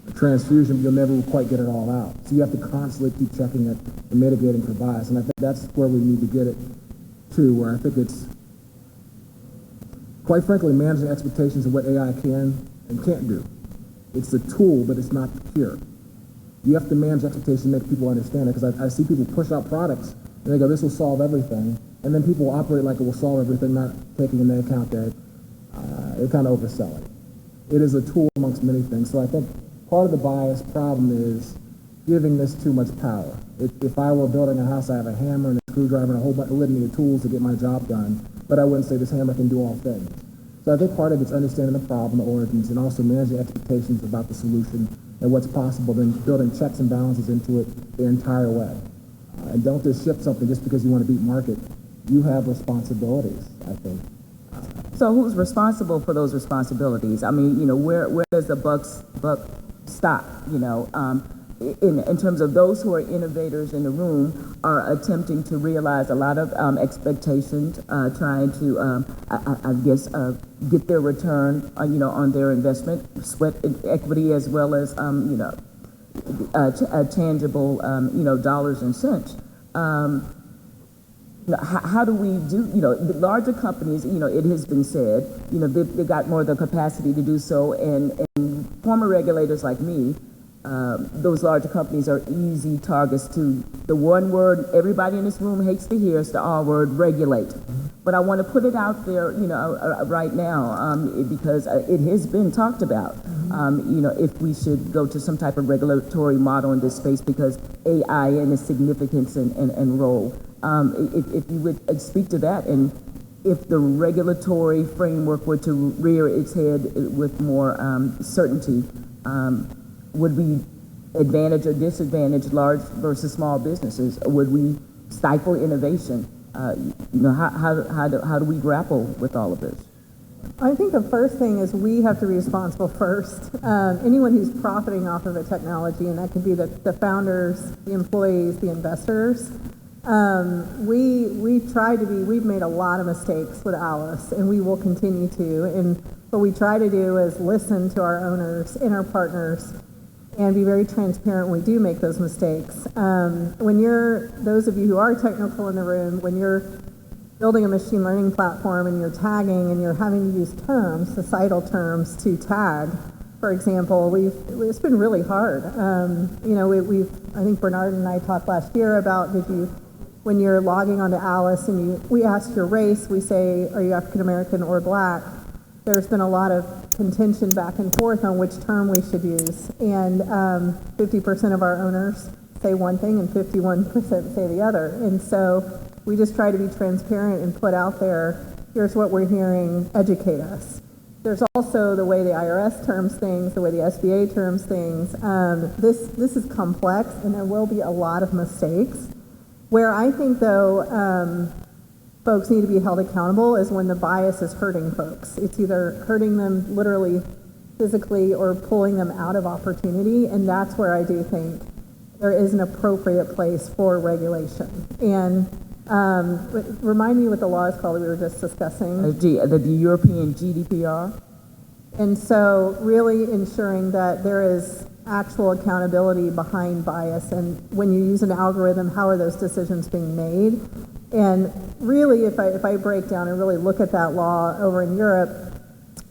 a transfusion, you'll never quite get it all out. So you have to constantly keep checking it and mitigating for bias. And I think that's where we need to get it to, where I think it's, quite frankly, managing expectations of what AI can and can't do. It's a tool, but it's not the cure. You have to manage expectations and make people understand it, because I see people push out products and they go, this will solve everything. And then people operate like it will solve everything, not taking into account that they kind of oversell it. It is a tool amongst many things. So I think part of the bias problem is giving this too much power. If I were building a house, I have a hammer and a screwdriver and a whole litany of tools to get my job done, but I wouldn't say this hammer can do all things. So I think part of it's understanding the problem, the origins, and also managing expectations about the solution and what's possible, then building checks and balances into it the entire way. And don't just ship something just because you want to beat market. You have responsibilities, I think. So who's responsible for those responsibilities? I mean, where does the buck stop? In terms of those who are innovators in the room are attempting to realize a lot of expectations, trying to, I guess, get their return, on their investment, sweat equity, as well as, tangible, dollars and cents. How do we do, the larger companies, it has been said, they've got more of the capacity to do so, and former regulators like me, those larger companies are easy targets to the one word everybody in this room hates to hear is the R word, regulate. But I want to put it out there, right now, because it has been talked about, if we should go to some type of regulatory model in this space because AI and its significance and role. If you would speak to that, and if the regulatory framework were to rear its head with more certainty, would we advantage or disadvantage large versus small businesses? Would we stifle innovation? How do we grapple with all of this? I think the first thing is we have to be responsible first. Anyone who's profiting off of a technology, and that could be the founders, the employees, the investors. We've made a lot of mistakes with Alice, and we will continue to. And what we try to do is listen to our owners and our partners and be very transparent when we do make those mistakes. Those of you who are technical in the room, when you're building a machine learning platform and you're tagging and you're having to use terms, societal terms to tag, for example, it's been really hard. I think Bernard and I talked last year about when you're logging onto Alice and we ask your race, we say, are you African American or black? There's been a lot of contention back and forth on which term we should use. And 50% of our owners say one thing and 51% say the other. And so we just try to be transparent and put out there, here's what we're hearing, educate us. There's also the way the IRS terms things, the way the SBA terms things. This is complex, and there will be a lot of mistakes. Where I think, though, folks need to be held accountable is when the bias is hurting folks. It's either hurting them literally, physically, or pulling them out of opportunity, and that's where I do think there is an appropriate place for regulation. And remind me what the law is called that we were just discussing. The European GDPR. And so really ensuring that there is actual accountability behind bias, and when you use an algorithm, how are those decisions being made? And really, if I break down and really look at that law over in Europe,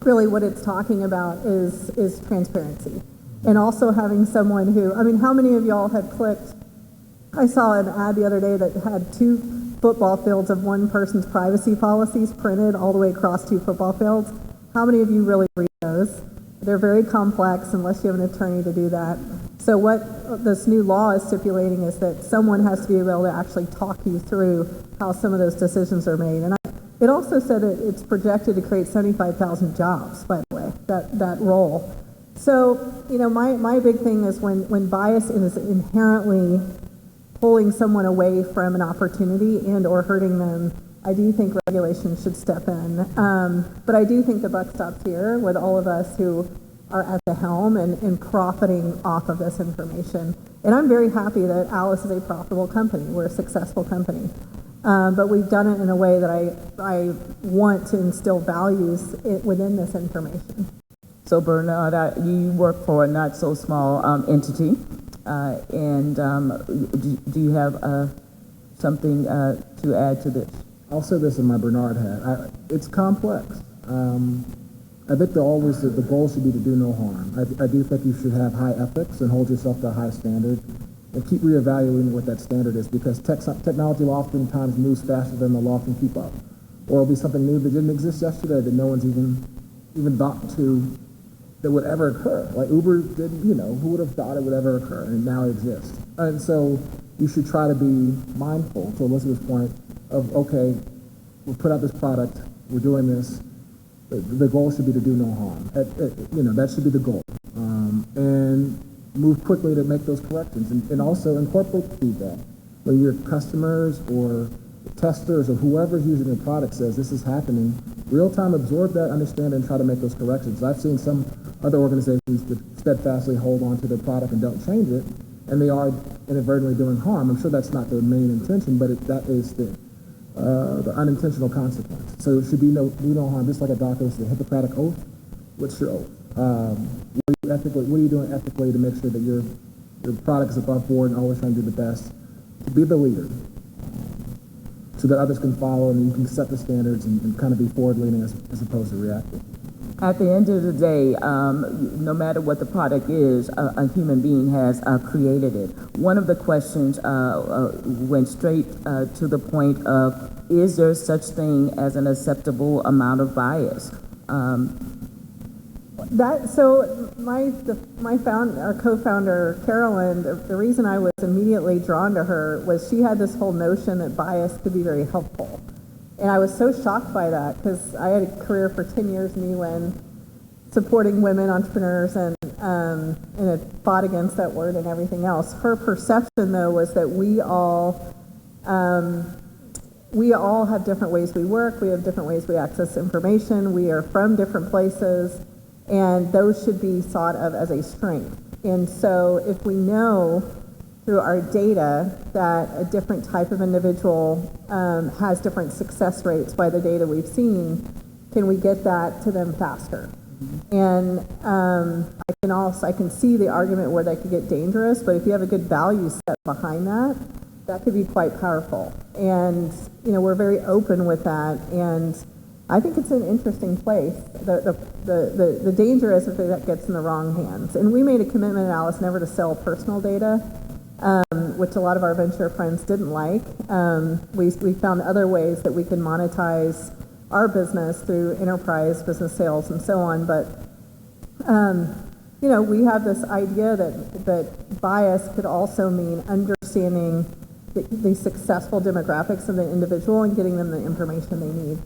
really what it's talking about is transparency. And also having someone how many of y'all had clicked? I saw an ad the other day that had 2 football fields of one person's privacy policies printed all the way across 2 football fields. How many of you really read those? They're very complex unless you have an attorney to do that. So what this new law is stipulating is that someone has to be able to actually talk you through how some of those decisions are made. And it also said that it's projected to create 75,000 jobs, by the way, that role. So, my big thing is when bias is inherently pulling someone away from an opportunity and or hurting them, I do think regulation should step in. But I do think the buck stops here with all of us who are at the helm and profiting off of this information. And I'm very happy that Alice is a profitable company. We're a successful company. But we've done it in a way that I want to instill values within this information. So Bernard, you work for a not so small entity, and do you have something to add to this? I'll say this in my Bernard hat. It's complex. I think the goal should be to do no harm. I do think you should have high ethics and hold yourself to a high standard and keep reevaluating what that standard is, because technology will oftentimes moves faster than the law can keep up. Or it'll be something new that didn't exist yesterday that no one's even thought to that would ever occur. Like Uber didn't, who would have thought it would ever occur, and now it exists. And so you should try to be mindful, to Elizabeth's point, of, okay, we'll put out this product, we're doing this, the goal should be to do no harm. That should be the goal. And move quickly to make those corrections, and also incorporate feedback. When your customers or testers or whoever's using your product says this is happening, real time absorb that, understand it, and try to make those corrections. I've seen some other organizations that steadfastly hold on to their product and don't change it, and they are inadvertently doing harm. I'm sure that's not their main intention, but that is the unintentional consequence. So it should be do no harm, just like a doctor says, the Hippocratic Oath. What's your oath? What are you doing ethically to make sure that your product is above board and always trying to do the best? To be the leader, so that others can follow and you can set the standards and kind of be forward-leaning as opposed to reactive. At the end of the day, no matter what the product is, a human being has created it. One of the questions went straight to the point of, is there such thing as an acceptable amount of bias? Our co-founder Carolyn, the reason I was immediately drawn to her was she had this whole notion that bias could be very helpful. And I was so shocked by that, because I had a career for 10 years in the UN supporting women entrepreneurs and had fought against that word and everything else. Her perception, though, was that we all have different ways we work, we have different ways we access information, we are from different places, and those should be thought of as a strength. And so if we know through our data that a different type of individual has different success rates by the data we've seen, can we get that to them faster? And I can see the argument where that could get dangerous, but if you have a good value set behind that, that could be quite powerful. And we're very open with that, and I think it's an interesting place. The danger is if that gets in the wrong hands. And we made a commitment at Alice never to sell personal data, which a lot of our venture friends didn't like. We found other ways that we can monetize our business through enterprise business sales and so on. But we have this idea that bias could also mean understanding the successful demographics of the individual and getting them the information they need.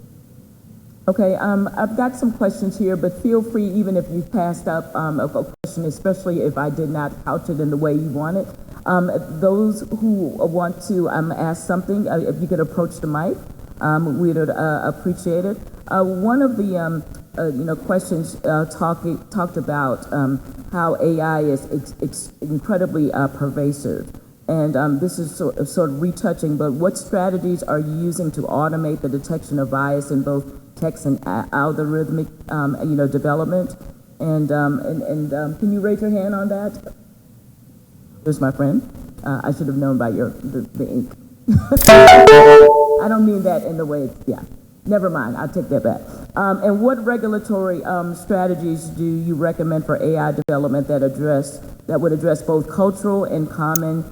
Okay, I've got some questions here, but feel free, even if you passed up a question, especially if I did not couch it in the way you want it. Those who want to ask something, if you could approach the mic, we'd appreciate it. One of the questions talked about how AI is incredibly pervasive. And this is sort of retouching, but what strategies are you using to automate the detection of bias in both text and algorithmic, development? And can you raise your hand on that? There's my friend. I should have known by the ink. I don't mean that in the way never mind, I'll take that back. And what regulatory strategies do you recommend for AI development that would address both cultural and common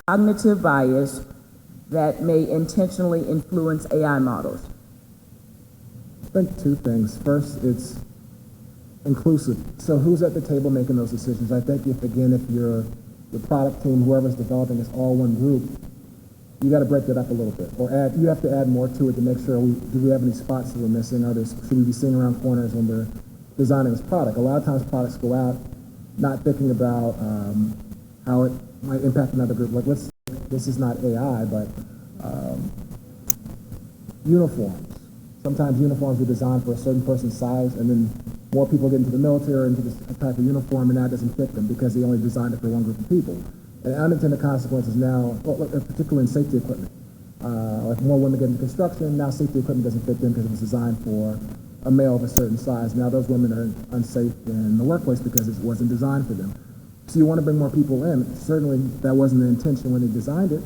cognitive bias that may intentionally influence AI models? I think two things. First, it's inclusive. So who's at the table making those decisions? I think if your product team, whoever's developing, is all one group, you got to break that up a little bit, or you have to add more to it to make sure do we have any spots that we're missing? Should we be seeing around corners when we're designing this product? A lot of times products go out not thinking about how it might impact another group. Like this is not AI, but uniforms. Sometimes uniforms are designed for a certain person's size, and then more people get into the military or into this type of uniform, and that doesn't fit them because they only designed it for one group of people. And unintended consequences now, particularly in safety equipment. Like more women get into construction, now safety equipment doesn't fit them because it was designed for a male of a certain size. Now those women are unsafe in the workplace because it wasn't designed for them. So you want to bring more people in. Certainly that wasn't the intention when they designed it,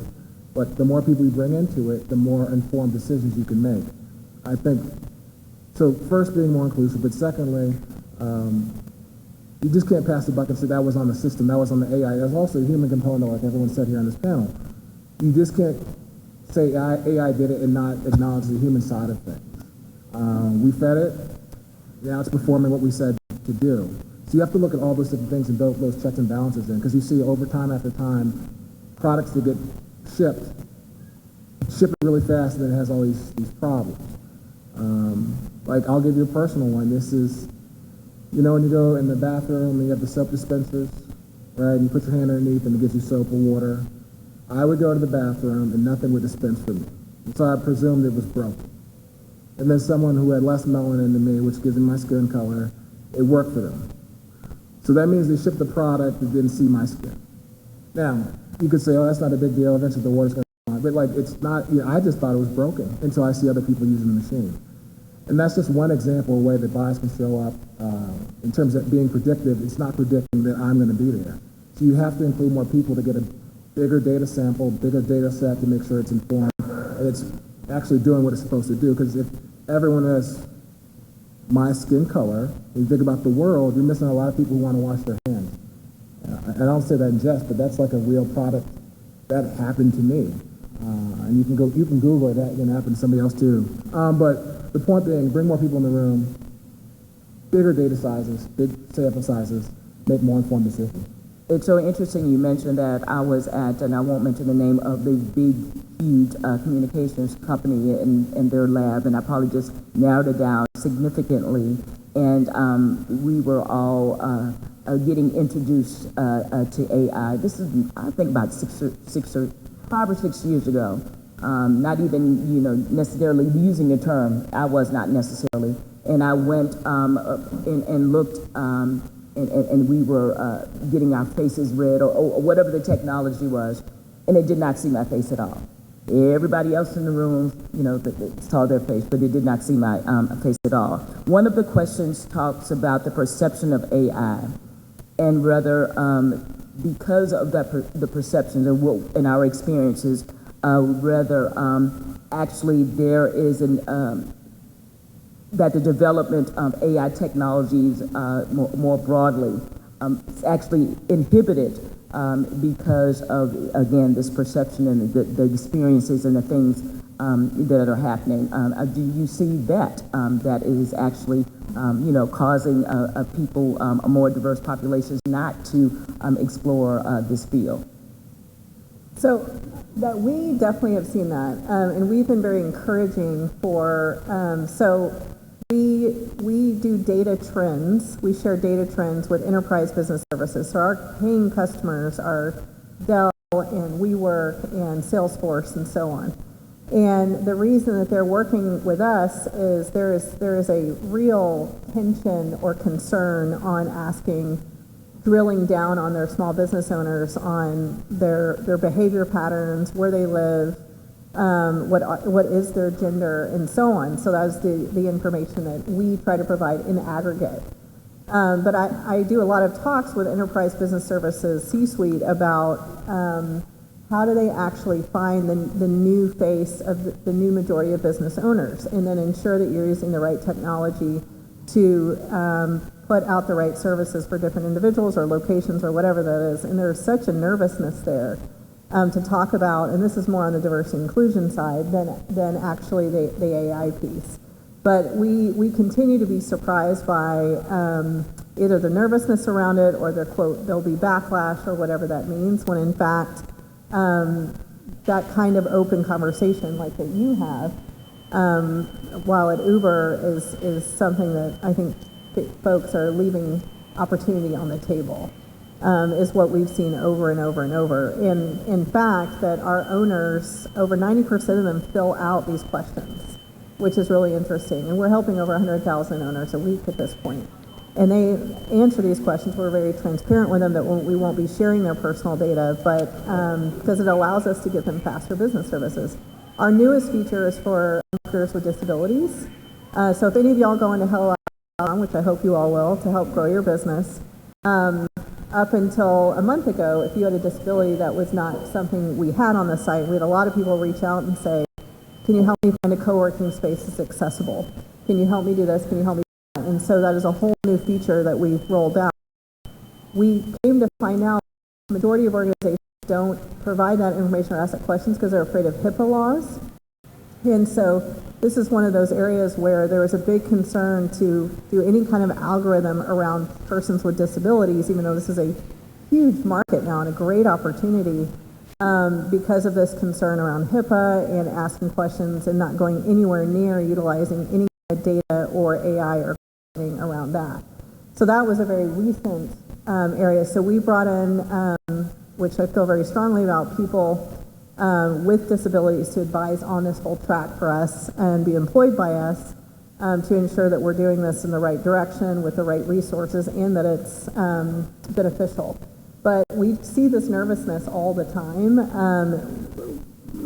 but the more people you bring into it, the more informed decisions you can make. I think, so first being more inclusive, but secondly, you just can't pass the buck and say that was on the system, that was on the AI. There's also a human component, like everyone said here on this panel. You just can't say AI did it and not acknowledge the human side of things. We fed it, now it's performing what we said to do. So you have to look at all those different things and build those checks and balances in, because you see over time after time, products that get shipped, ship it really fast and then it has all these problems. Like I'll give you a personal one. This is, you know, when you go in the bathroom and you have the soap dispensers, right, and you put your hand underneath and it gives you soap or water. I would go to the bathroom and nothing would dispense for me. So I presumed it was broken. And then someone who had less melanin than me, which gives me my skin color, it worked for them. So that means they shipped the product that didn't see my skin. Now, you could say, oh, that's not a big deal, eventually the water's going to come on. But like, it's not, you know, I just thought it was broken until I see other people using the machine. And that's just one example of a way that bias can show up in terms of being predictive. It's not predicting that I'm going to be there. So you have to include more people to get a bigger data sample, bigger data set to make sure it's informed and it's actually doing what it's supposed to do. Because if everyone has my skin color, when you think about the world, you're missing a lot of people who want to wash their hands. And I don't say that in jest, but that's like a real product that happened to me. And you can Google it, that can happen to somebody else too. But the point being, bring more people in the room, bigger data sizes, big sample sizes, make more informed decisions. It's so interesting you mentioned that. I was at, and I won't mention the name of the big, huge communications company in their lab, and I probably just narrowed it down significantly. And we were all getting introduced to AI. This is, I think, about 5 or 6 years ago. Not even, you know, necessarily using the term. I was not necessarily. And I went and looked. And we were getting our faces read or whatever the technology was, and it did not see my face at all. Everybody else in the room, you know, saw their face, but it did not see my face at all. One of the questions talks about the perception of AI, and whether because of the perceptions and our experiences, whether actually there is that the development of AI technologies more broadly actually inhibited because of, again, this perception and the experiences and the things that are happening. Do you see that that is actually, you know, causing people, more diverse populations not to explore this field? So that we definitely have seen that, and we've been very encouraging for, so we do data trends. We share data trends with enterprise business services. So our paying customers are Dell and WeWork and Salesforce and so on. And the reason that they're working with us is there is a real tension or concern on drilling down on their small business owners on their behavior patterns, where they live, what is their gender, and so on. So that's the information that we try to provide in aggregate. But I do a lot of talks with enterprise business services C-suite about how do they actually find the new face of the new majority of business owners, and then ensure that you're using the right technology to put out the right services for different individuals or locations or whatever that is. And there's such a nervousness there to talk about, and this is more on the diversity and inclusion side than actually the AI piece. But we continue to be surprised by either the nervousness around it or the quote, there'll be backlash or whatever that means, when in fact that kind of open conversation like that you have, while at Uber is something that I think folks are leaving opportunity on the table, is what we've seen over and over and over. And in fact, that our owners, over 90% of them fill out these questions, which is really interesting. And we're helping over 100,000 owners a week at this point. And they answer these questions. We're very transparent with them that we won't be sharing their personal data, but because it allows us to get them faster business services. Our newest feature is for workers with disabilities. So if any of y'all go into Hello, which I hope you all will, to help grow your business, up until a month ago, if you had a disability that was not something we had on the site, we had a lot of people reach out and say, can you help me find a co-working space that's accessible? Can you help me do this? Can you help me do that? And so that is a whole new feature that we've rolled out. We came to find out the majority of organizations don't provide that information or ask that questions because they're afraid of HIPAA laws. And so this is one of those areas where there was a big concern to do any kind of algorithm around persons with disabilities, even though this is a huge market now and a great opportunity, because of this concern around HIPAA and asking questions and not going anywhere near utilizing any kind of data or AI or anything around that. So that was a very recent area. So we brought in, which I feel very strongly about, people with disabilities to advise on this whole track for us and be employed by us to ensure that we're doing this in the right direction with the right resources and that it's beneficial. But we see this nervousness all the time.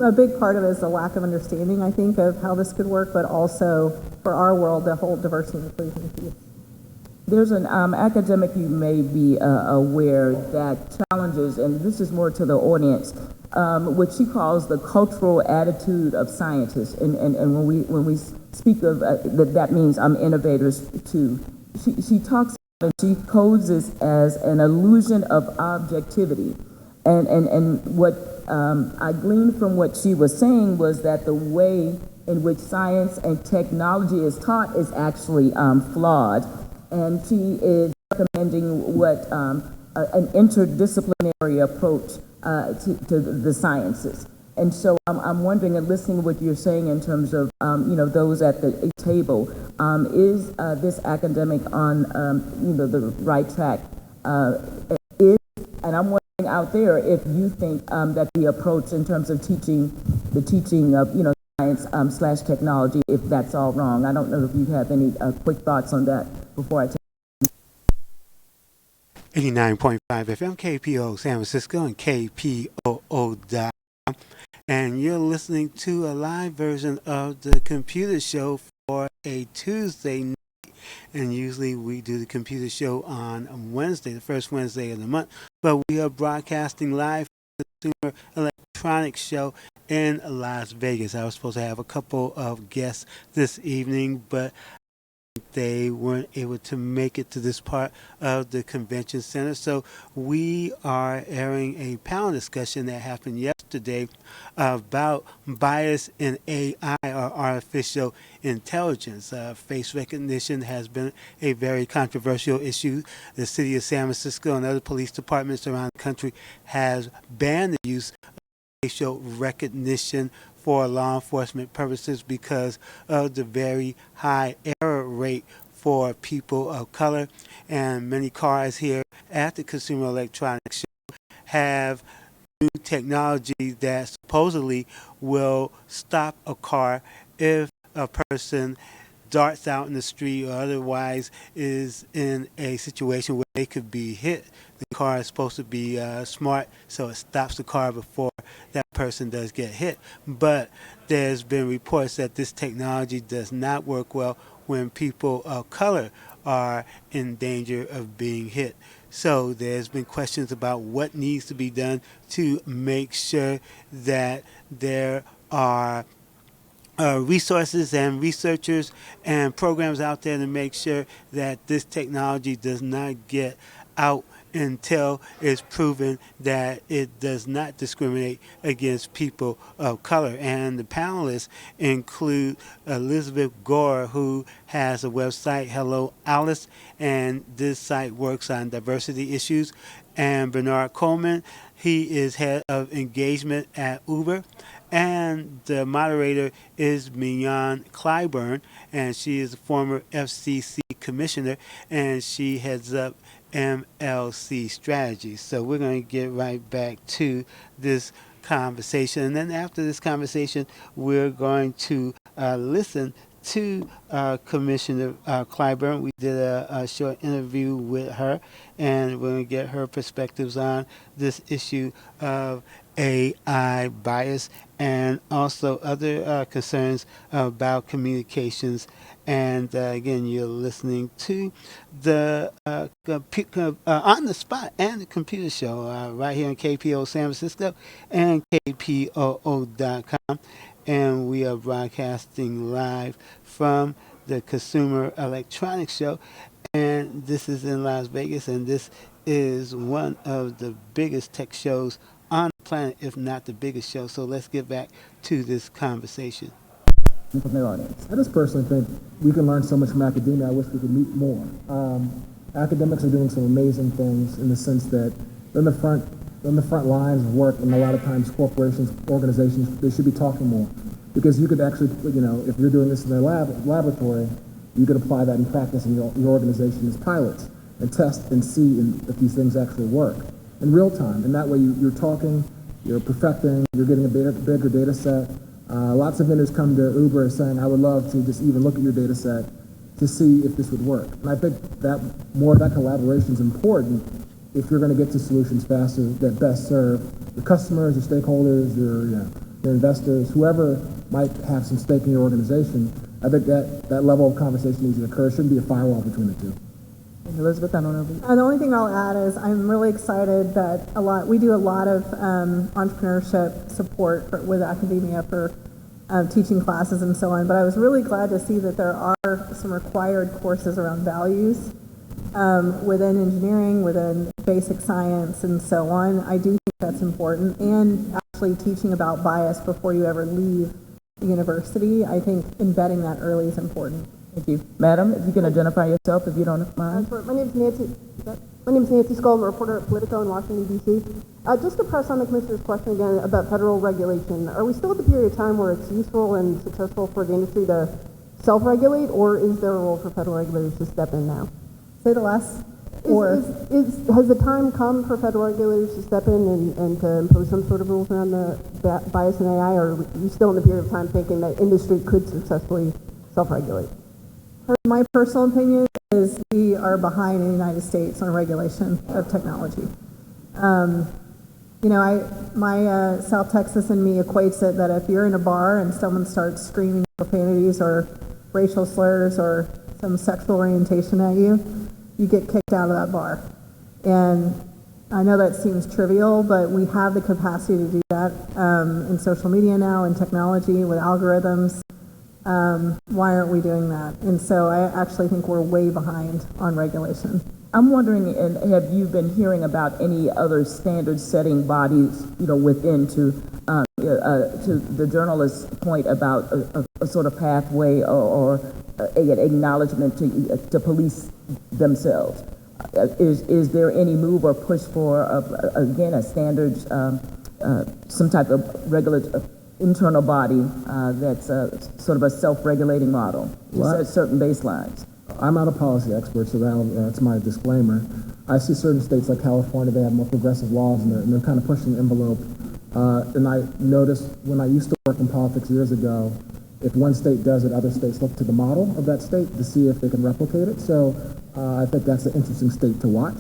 A big part of it is the lack of understanding, I think, of how this could work, but also for our world, the whole diversity and inclusion piece. There's an academic you may be aware that challenges, and this is more to the audience, what she calls the cultural attitude of scientists. And when we speak of that means innovators too. She talks and she codes this as an illusion of objectivity. And what I gleaned from what she was saying was that the way in which science and technology is taught is actually flawed. And she is recommending what an interdisciplinary approach to the sciences. And so I'm wondering and listening to what you're saying in terms of those at the table. Is this academic on the right track? And I'm wondering out there if you think that the approach in terms of the teaching of science slash technology, if that's all wrong. I don't know if you have any quick thoughts on that before I take. 89.5 FM KPOO San Francisco and KPOO.com. And you're listening to a live version of the computer show for a Tuesday night. And usually we do the computer show on Wednesday, the first Wednesday of the month. But we are broadcasting live for the Consumer Electronics Show in Las Vegas. I was supposed to have a couple of guests this evening, but they weren't able to make it to this part of the convention center. So we are airing a panel discussion that happened yesterday about bias in AI, or artificial intelligence. Face recognition has been a very controversial issue. The city of San Francisco and other police departments around the country has banned the use of facial recognition for law enforcement purposes because of the very high error rate for people of color. And many cars here at the Consumer Electronics Show have new technology that supposedly will stop a car if a person darts out in the street or otherwise is in a situation where they could be hit. The car is supposed to be smart, so it stops the car before that person does get hit. But there's been reports that this technology does not work well when people of color are in danger of being hit. So there's been questions about what needs to be done to make sure that there are resources and researchers and programs out there to make sure that this technology does not get out until it's proven that it does not discriminate against people of color. And the panelists include Elizabeth Gore, who has a website, Hello Alice, and this site works on diversity issues, and Bernard Coleman, he is head of engagement at Uber. And the moderator is Mignon Clyburn, and she is a former FCC commissioner, and she heads up MLC strategy. So we're going to get right back to this conversation. And then after this conversation, we're going to listen to Commissioner Clyburn. We did a short interview with her, and we're going to get her perspectives on this issue of AI bias and also other concerns about communications. And again, you're listening to the On the Spot and the Computer Show right here on KPO San Francisco and KPOO.com. And we are broadcasting live from the Consumer Electronics Show. And this is in Las Vegas, and this is one of the biggest tech shows on the planet, if not the biggest show. So let's get back to this conversation. From their audience. I just personally think we can learn so much from academia. I wish we could meet more. Academics are doing some amazing things in the sense that they're in the front lines of work, and a lot of times corporations, organizations, they should be talking more. Because you could actually, if you're doing this in their laboratory, you could apply that in practice in your organization as pilots and test and see if these things actually work in real time. And that way you're talking, you're perfecting, you're getting a bigger data set. Lots of vendors come to Uber saying, I would love to just even look at your data set to see if this would work. And I think that more of that collaboration is important if you're going to get to solutions faster that best serve your customers, your stakeholders, your investors, whoever might have some stake in your organization. I think that level of conversation needs to occur. It shouldn't be a firewall between the two. Elizabeth, I don't know. The only thing I'll add is I'm really excited that we do a lot of entrepreneurship support with academia for teaching classes and so on, but I was really glad to see that there are some required courses around values within engineering, within basic science and so on. I do think that's important, and actually teaching about bias before you ever leave the university. I think embedding that early is important. Thank you. Madam, if you can identify yourself, if you don't mind. My name is Nancy. My name is Nancy Skull. I'm a reporter at Politico in Washington, D.C. Just to press on the Commissioner's question again about federal regulation, are we still at the period of time where it's useful and successful for the industry to self-regulate, or is there a role for federal regulators to step in now? Say the last. Has the time come for federal regulators to step in and to impose some sort of rules around the bias in AI, or are we still in the period of time thinking that industry could successfully self-regulate? My personal opinion is we are behind in the United States on regulation of technology. My South Texas in me equates it that if you're in a bar and someone starts screaming profanities or racial slurs or some sexual orientation at you, you get kicked out of that bar. And I know that seems trivial, but we have the capacity to do that in social media now, in technology, with algorithms. Why aren't we doing that? And so I actually think we're way behind on regulation. I'm wondering, and have you been hearing about any other standard-setting bodies, within to the journalist's point about a sort of pathway or an acknowledgement to police themselves? Is there any move or push for again a standards, some type of regular internal body that's sort of a self-regulating model, set certain baselines? I'm not a policy expert, so that's my disclaimer. I see certain states like California, they have more progressive laws, and they're kind of pushing the envelope. And I noticed when I used to work in politics years ago, if one state does it, other states look to the model of that state to see if they can replicate it. So I think that's an interesting state to watch.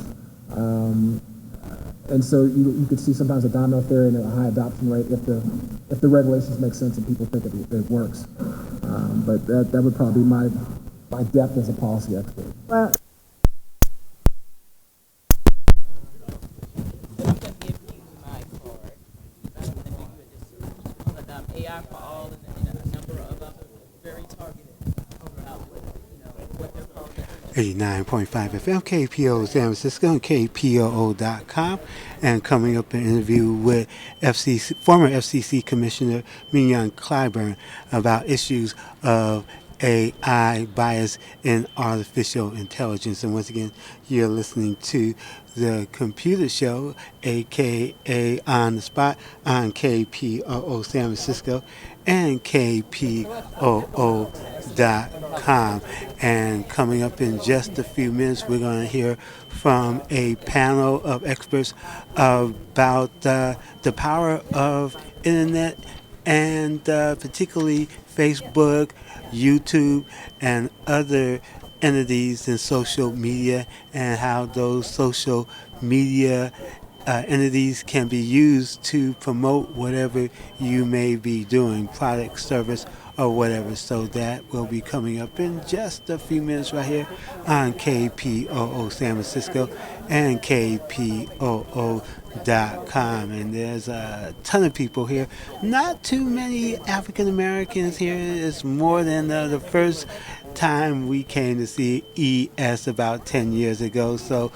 And so you could see sometimes a domino theory and a high adoption rate if the regulations make sense and people think it works. But that would probably be my depth as a policy expert. Well, AI for all and a number of other very targeted what they're called. 89.5 FM, KPO San Francisco, and KPOO.com. And coming up, an interview with former FCC Commissioner Mignon Clyburn about issues of AI bias in artificial intelligence. And once again, you're listening to the Computer Show, aka On the Spot, on KPOO San Francisco and KPOO.com. And coming up in just a few minutes, we're going to hear from a panel of experts about the power of internet and particularly Facebook, YouTube, and other entities in social media, and how those social media entities can be used to promote whatever you may be doing, product, service, or whatever. So that will be coming up in just a few minutes right here on KPOO San Francisco and KPOO.com. And there's a ton of people here. Not too many African Americans here. It's more than the first time we came to see ES about 10 years ago. So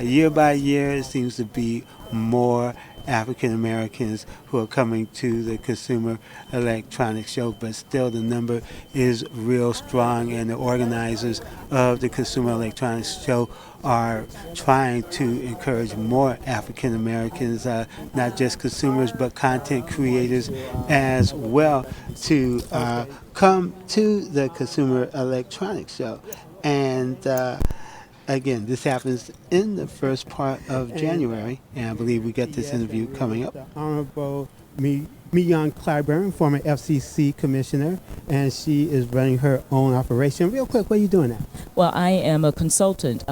year by year, it seems to be more African Americans who are coming to the Consumer Electronics Show, but still the number is real strong, and the organizers of the Consumer Electronics Show are trying to encourage more African Americans, not just consumers, but content creators as well, to come to the Consumer Electronics Show. And again, this happens in the first part of January, and I believe we got this interview coming up. Honorable Miyon Clyburn, former FCC commissioner, and she is running her own operation. Real quick, what are you doing now? Well, I am a consultant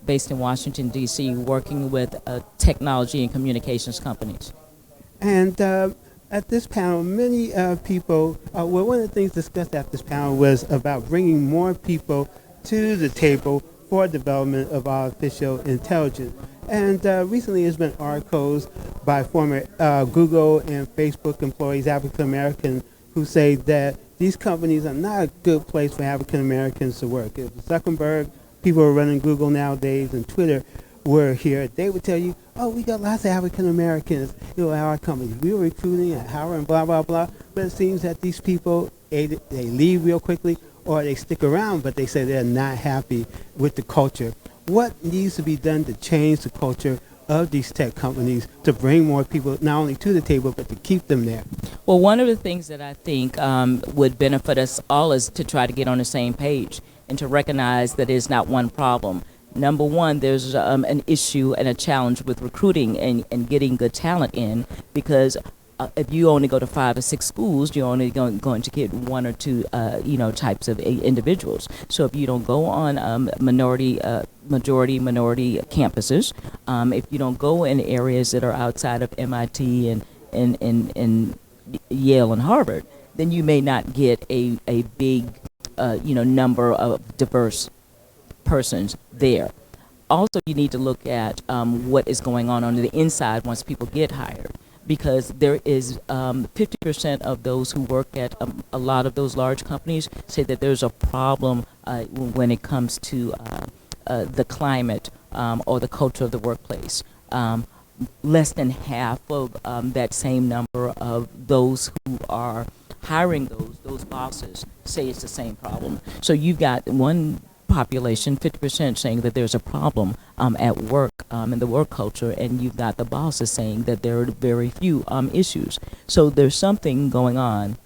based in Washington, D.C., working with technology and communications companies. And at this panel, many people, well, one of the things discussed at this panel was about bringing more people to the table for development of artificial intelligence. And recently there's been articles by former Google and Facebook employees, African American, who say that these companies are not a good place for African Americans to work. If Zuckerberg, people who are running Google nowadays, and Twitter were here, they would tell you, oh, we got lots of African Americans at our companies. We were recruiting and hiring, blah, blah, blah. But it seems that these people, they leave real quickly, or they stick around, but they say they're not happy with the culture. What needs to be done to change the culture of these tech companies to bring more people not only to the table, but to keep them there? Well, one of the things that I think would benefit us all is to try to get on the same page and to recognize that it's not one problem. Number one, there's an issue and a challenge with recruiting and getting good talent in, because if you only go to 5 or 6 schools, you're only going to get 1 or 2, types of individuals. So if you don't go on majority campuses, if you don't go in areas that are outside of MIT and Yale and Harvard, then you may not get a big, number of diverse persons there. Also, you need to look at what is going on the inside once people get hired, because there is 50% of those who work at a lot of those large companies say that there's a problem when it comes to the climate or the culture of the workplace. Less than half of that same number of those who are hiring those bosses say it's the same problem. So you've got one population, 50%, saying that there's a problem at work in the work culture, and you've got the bosses saying that there are very few issues. So there's something going on.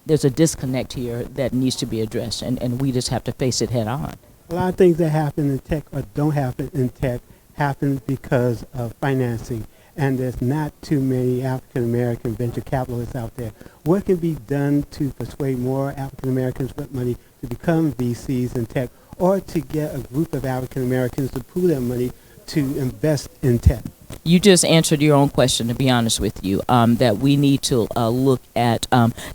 There's a disconnect here that needs to be addressed, and we just have to face it head on. A lot of things that happen in tech or don't happen in tech happen because of financing, and there's not too many African American venture capitalists out there. What can be done to persuade more African Americans with money to become VCs in tech, or to get a group of African Americans to pool their money to invest in tech? You just answered your own question, to be honest with you, that we need to look at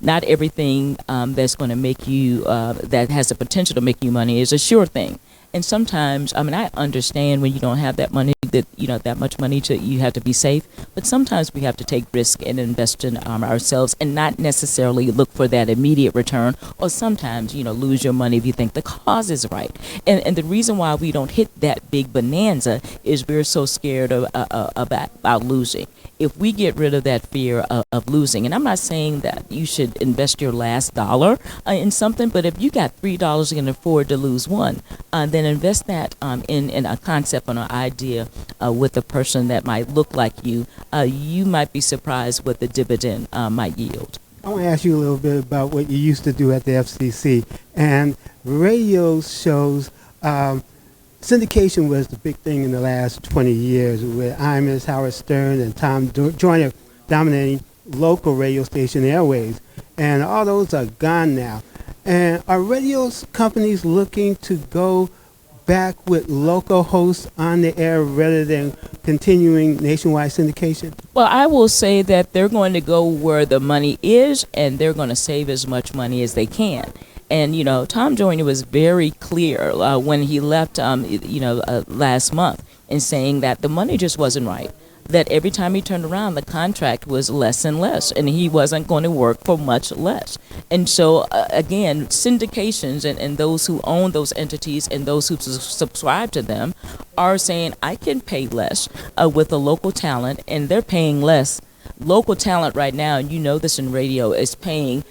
not everything that's going to make you, that has the potential to make you money is a sure thing. And sometimes, I understand when you don't have that money, that that much money, you have to be safe. But sometimes we have to take risk and invest in ourselves, and not necessarily look for that immediate return. Or sometimes, lose your money if you think the cause is right. And the reason why we don't hit that big bonanza is we're so scared about losing. If we get rid of that fear of losing, and I'm not saying that you should invest your last dollar in something, but if you got $3 and can afford to lose one, then invest that in a concept or an idea with a person that might look like you. You might be surprised what the dividend might yield. I want to ask you a little bit about what you used to do at the FCC. And radio shows, syndication was the big thing in the last 20 years, with Imus, Howard Stern, and Tom Joyner dominating local radio station airways. And all those are gone now. And are radio companies looking to go back with local hosts on the air rather than continuing nationwide syndication? Well, I will say that they're going to go where the money is, and they're going to save as much money as they can. And, Tom Joyner was very clear when he left, last month in saying that the money just wasn't right. That every time he turned around, the contract was less and less, and he wasn't going to work for much less. And so, again, syndications and those who own those entities and those who subscribe to them are saying, I can pay less with a local talent, and they're paying less. Local talent right now, and this in radio, is getting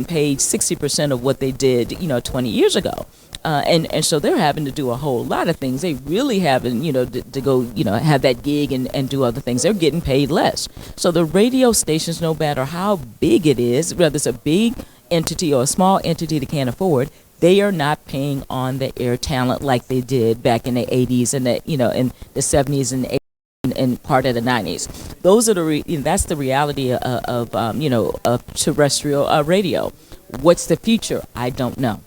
paid 60% of what they did, 20 years ago. And so they're having to do a whole lot of things. They really having, to go, have that gig and do other things. They're getting paid less. So the radio stations, no matter how big it is, whether it's a big entity or a small entity that can't afford, they are not paying on the air talent like they did back in the 80s and in the 70s and 80s. And part of the 90s. Those are that's the reality of terrestrial radio. What's the future? I don't know.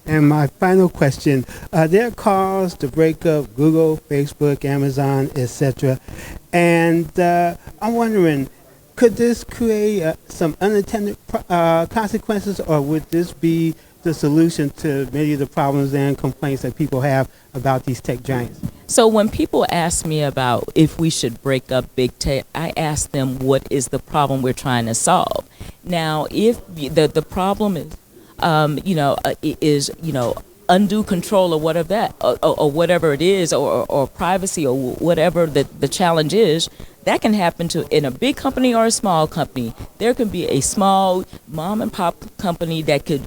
And my final question, there are calls to break up Google, Facebook, Amazon, etc. And I'm wondering, could this create some unintended consequences, or would this be the solution to many of the problems and complaints that people have about these tech giants? So when people ask me about if we should break up big tech, I ask them what is the problem we're trying to solve. Now, if the problem is, undue control or whatever that, or whatever it is, or privacy or whatever the challenge is, that can happen in a big company or a small company. There can be a small mom and pop company that could,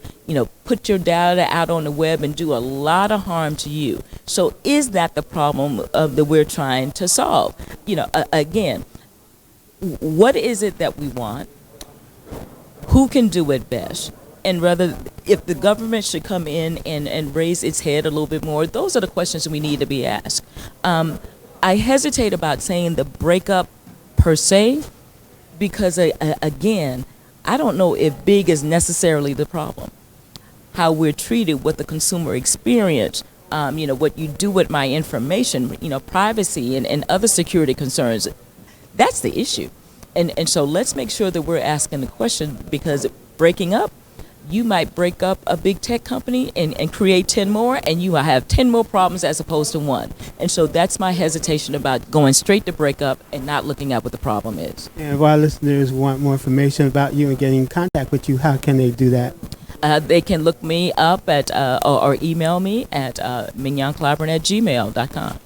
put your data out on the web and do a lot of harm to you. So is that the problem that we're trying to solve? Again, what is it that we want? Who can do it best? And rather, if the government should come in and raise its head a little bit more, those are the questions we need to be asked. I hesitate about saying the breakup per se, because again, I don't know if big is necessarily the problem. How we're treated, what the consumer experience, what you do with my information, privacy and other security concerns, that's the issue. And so let's make sure that we're asking the question, because breaking up, you might break up a big tech company and create 10 more, and you will have 10 more problems as opposed to one. And so that's my hesitation about going straight to break up and not looking at what the problem is. And if our listeners want more information about you and getting in contact with you, how can they do that? They can look me up at or email me at mignonClyburn@gmail.com.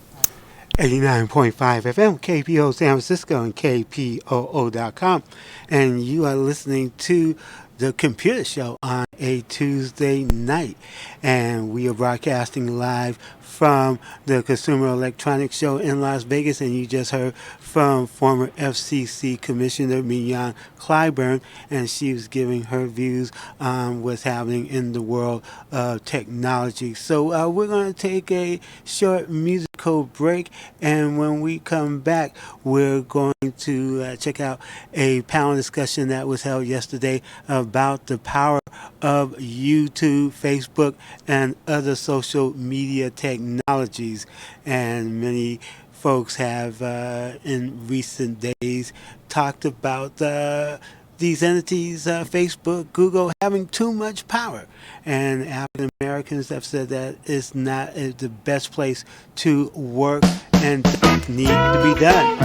89.5 FM, KPOO San Francisco, and KPOO.com. And you are listening to The Computer Show on a Tuesday night. And we are broadcasting live from the Consumer Electronics Show in Las Vegas. And you just heard from former FCC Commissioner Mignon Clyburn, and she was giving her views on what's happening in the world of technology. So we're going to take a short musical break, and when we come back, we're going to check out a panel discussion that was held yesterday about the power of YouTube, Facebook, and other social media technologies. And many folks have in recent days talked about these entities, Facebook, Google, having too much power. And African Americans have said that it's not the best place to work, and need to be done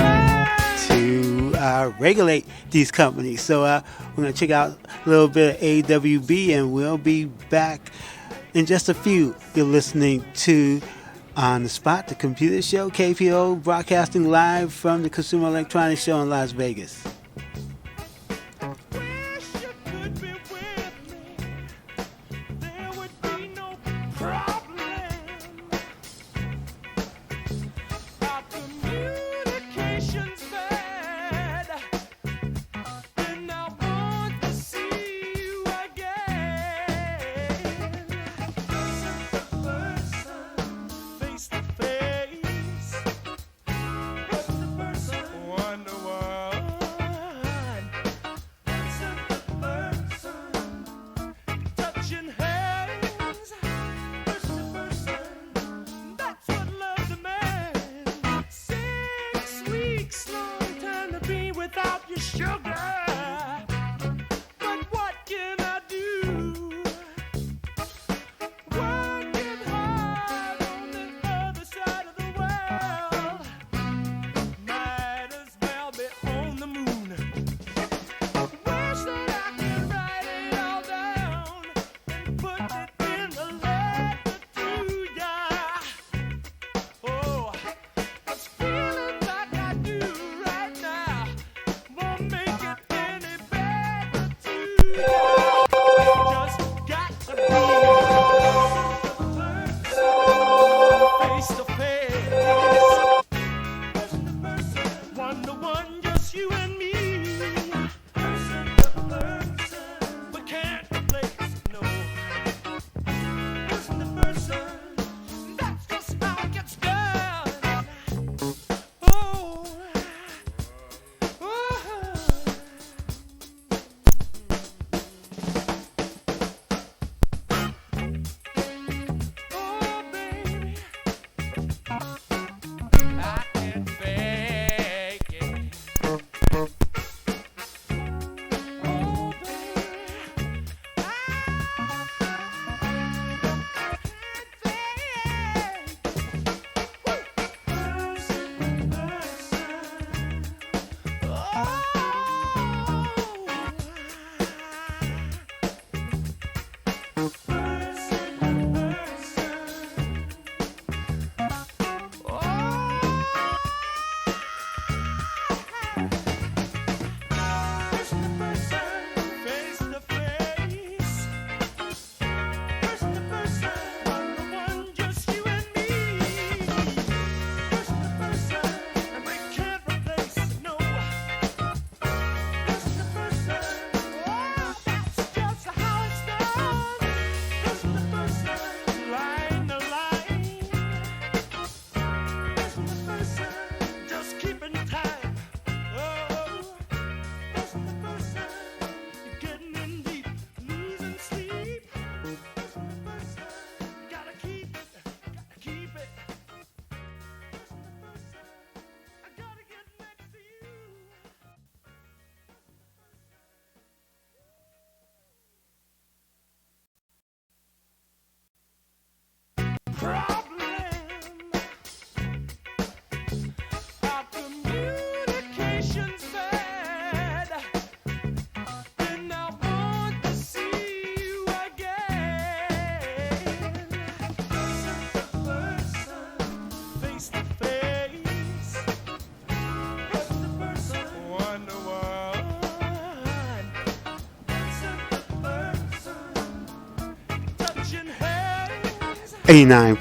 to regulate these companies. So we're going to check out a little bit of AWB, and we'll be back in just a few. You're listening to On the Spot, The Computer Show, KPOO, broadcasting live from the Consumer Electronics Show in Las Vegas. Wonder World.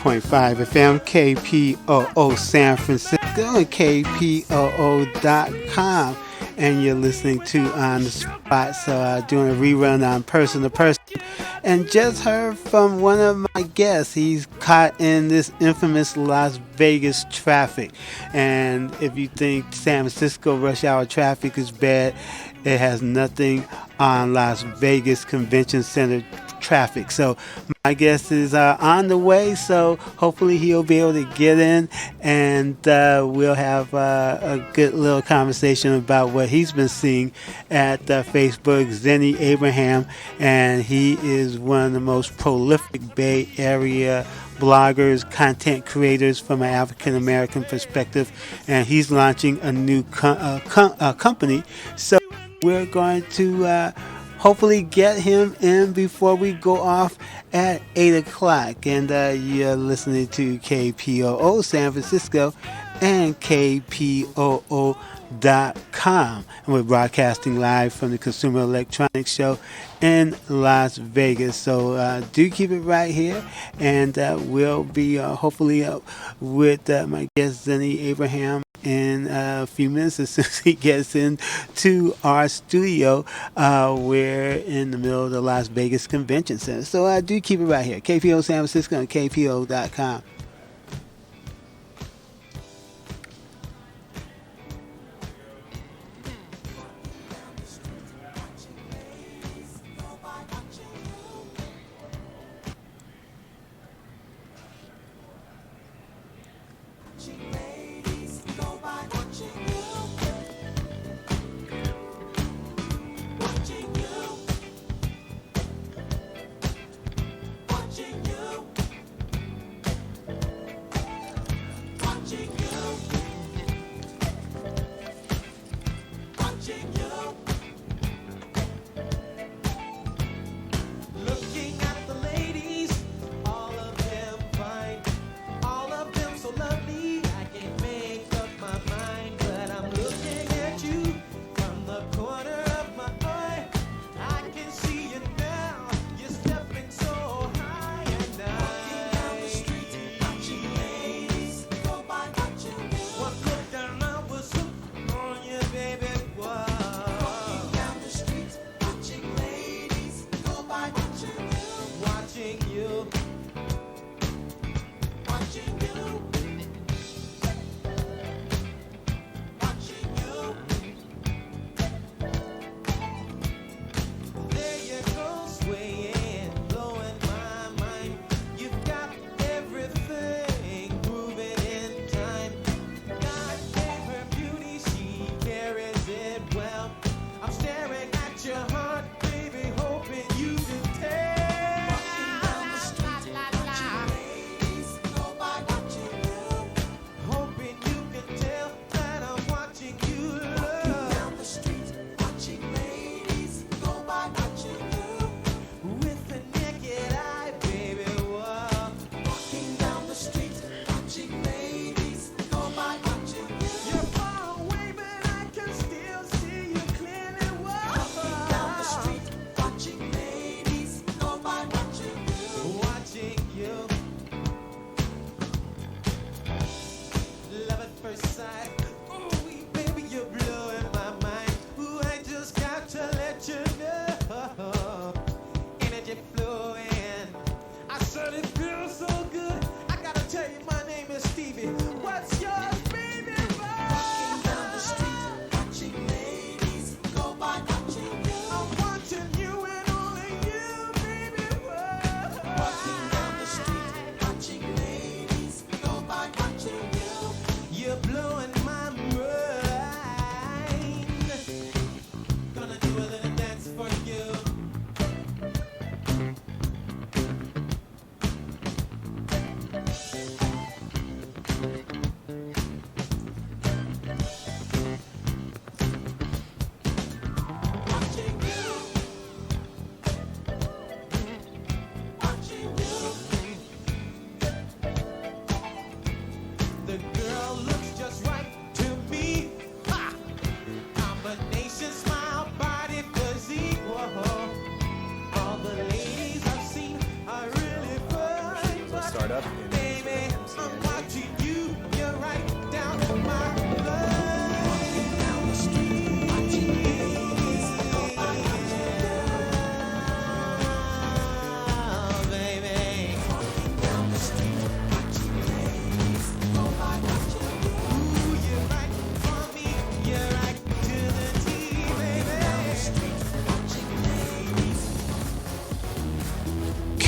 .5 FM, KPOO San Francisco, and KPOO.com. And you're listening to On the Spot, so doing a rerun on Person to Person. And just heard from one of my guests. He's caught in this infamous Las Vegas traffic. And if you think San Francisco rush hour traffic is bad, it has nothing on Las Vegas Convention Center traffic. So my guest is on the way, so hopefully he'll be able to get in, and we'll have a good little conversation about what he's been seeing at Facebook. Zenny Abraham, and he is one of the most prolific Bay Area bloggers, content creators from an African American perspective, and he's launching a new company. So we're going to hopefully get him in before we go off at 8 o'clock. And you're listening to KPOO San Francisco and KPOO.com. And we're broadcasting live from the Consumer Electronics Show in Las Vegas. So do keep it right here. And we'll be hopefully with my guest, Zenny Abraham, in a few minutes as soon as he gets into our studio. We're in the middle of the Las Vegas Convention Center. So do keep it right here. KPO San Francisco and KPO.com. startup in the MCN age.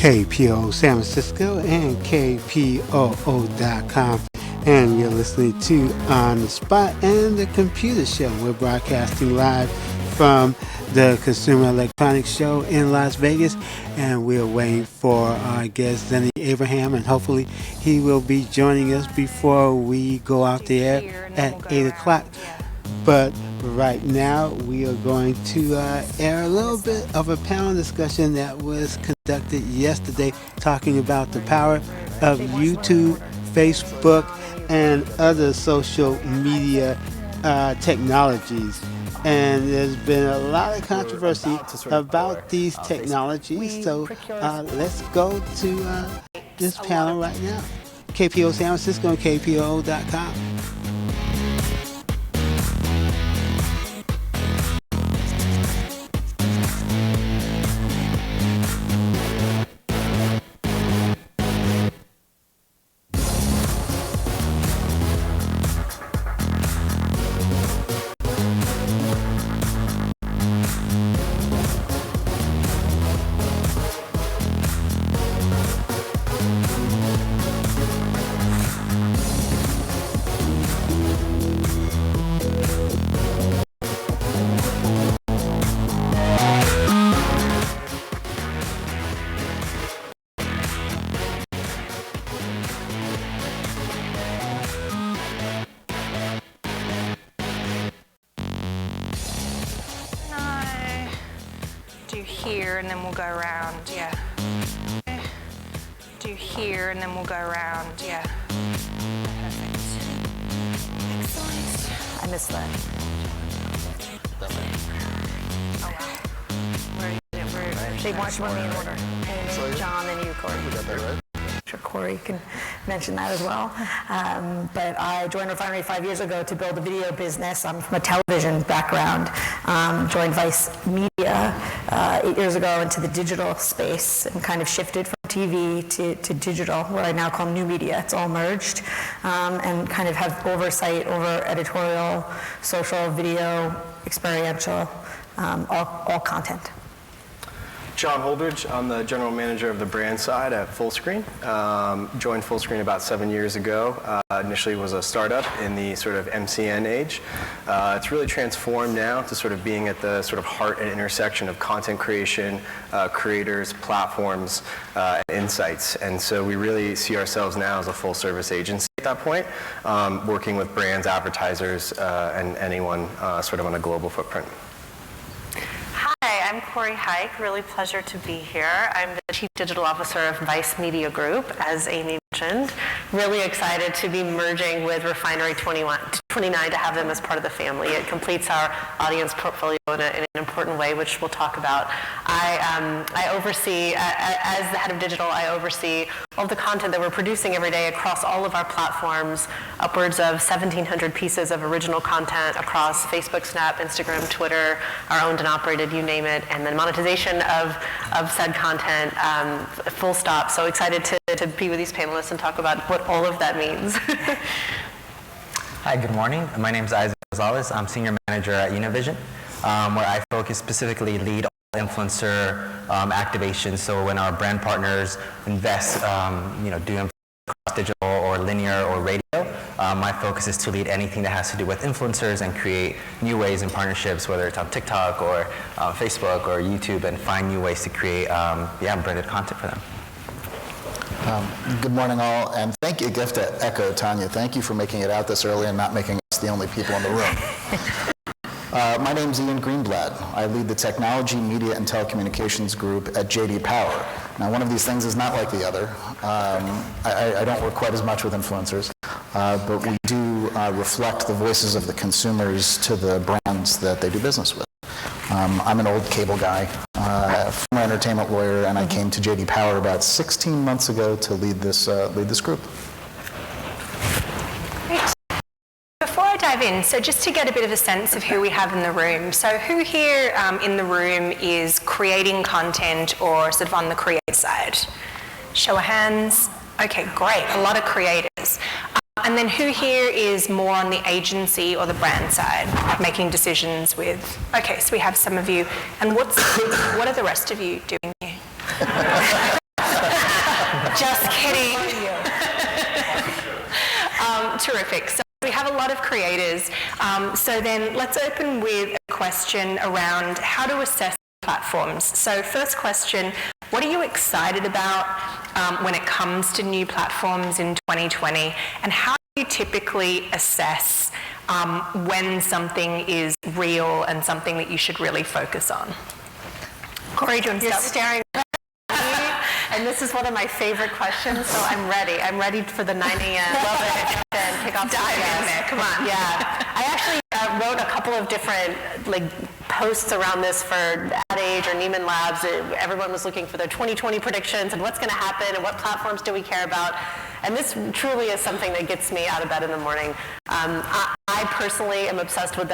KPOO San Francisco and KPOO.com. And you're listening to On the Spot and the Computer Show. We're broadcasting live from the Consumer Electronics Show in Las Vegas, and we're waiting for our guest Zenny Abraham, and hopefully he will be joining us before we go out the air at 8 o'clock. But right now we are going to air a little bit of a panel discussion that was conducted yesterday, talking about the power of YouTube, Facebook, and other social media technologies. And there's been a lot of controversy about these technologies. So let's go to this panel right now. KPOO San Francisco and KPOO.com. Here and then we'll go around, yeah. Do here and then we'll go around, yeah. Perfect. Excellent. I missed that. Oh wow. They want me in order. And John and you, Corey. We got that right. Sure, Corey can mention that as well. But I joined Refinery 5 years ago to build a video business. I'm from a television background. Joined Vice Media 8 years ago into the digital space and kind of shifted from TV to digital, what I now call new media. It's all merged, and kind of have oversight over editorial, social, video, experiential, all content. John Holdridge, I'm the general manager of the brand side at Fullscreen. Joined Fullscreen about 7 years ago. Initially was a startup in the sort of MCN age. It's really transformed now to sort of being at the sort of heart and intersection of content creation, creators, platforms, and insights. And so we really see ourselves now as a full service agency at that point, working with brands, advertisers, and anyone sort of on a global footprint. Hi, I'm Corey Hike. Really pleasure to be here. I'm the Chief Digital Officer of Vice Media Group, as Amy mentioned. Really excited to be merging with Refinery 29 to have them as part of the family. It completes our audience portfolio in an important way, which we'll talk about. I oversee, as the head of digital, I oversee all the content that we're producing every day across all of our platforms, upwards of 1,700 pieces of original content across Facebook, Snap, Instagram, Twitter, our owned and operated, you name it, and then monetization of said content, full stop. So excited to be with these panelists and talk about what all of that means. Hi, good morning. My name is Isaac Gonzalez. I'm Senior Manager at Univision, where I focus specifically lead influencer activation. So when our brand partners invest, do across digital or linear or radio, my focus is to lead anything that has to do with influencers and create new ways and partnerships, whether it's on TikTok or Facebook or YouTube, and find new ways to create branded content for them. Good morning, all, and thank you. I have to echo Tanya. Thank you for making it out this early and not making us the only people in the room. My name is Ian Greenblatt. I lead the Technology, Media, and Telecommunications Group at JD Power. Now, one of these things is not like the other. I don't work quite as much with influencers, but we do reflect the voices of the consumers to the brands that they do business with. I'm an old cable guy, former entertainment lawyer, and I came to JD Power about 16 months ago to lead this group. Great. Before I dive in, so just to get a bit of a sense of who we have in the room. So who here in the room is creating content or sort of on the create side? Show of hands. Okay, great. A lot of creators. And then who here is more on the agency or the brand side, making decisions with, okay, so we have some of you. And what are the rest of you doing here? Just kidding. Terrific. So we have a lot of creators. So then let's open with a question around how to assess platforms. So first question, what are you excited about when it comes to new platforms in 2020? And how do you typically assess when something is real and something that you should really focus on? Corey, do you want to You're start? staring at me, and this is one of my favorite questions, so I'm ready. I'm ready for the 9 a.m. Love it. And kick off Dive in there, come on. Yeah. I actually wrote a couple of different posts around this for Ad Age or Neiman Labs. Everyone was looking for their 2020 predictions and what's going to happen and what platforms do we care about. And this truly is something that gets me out of bed in the morning. I personally am obsessed with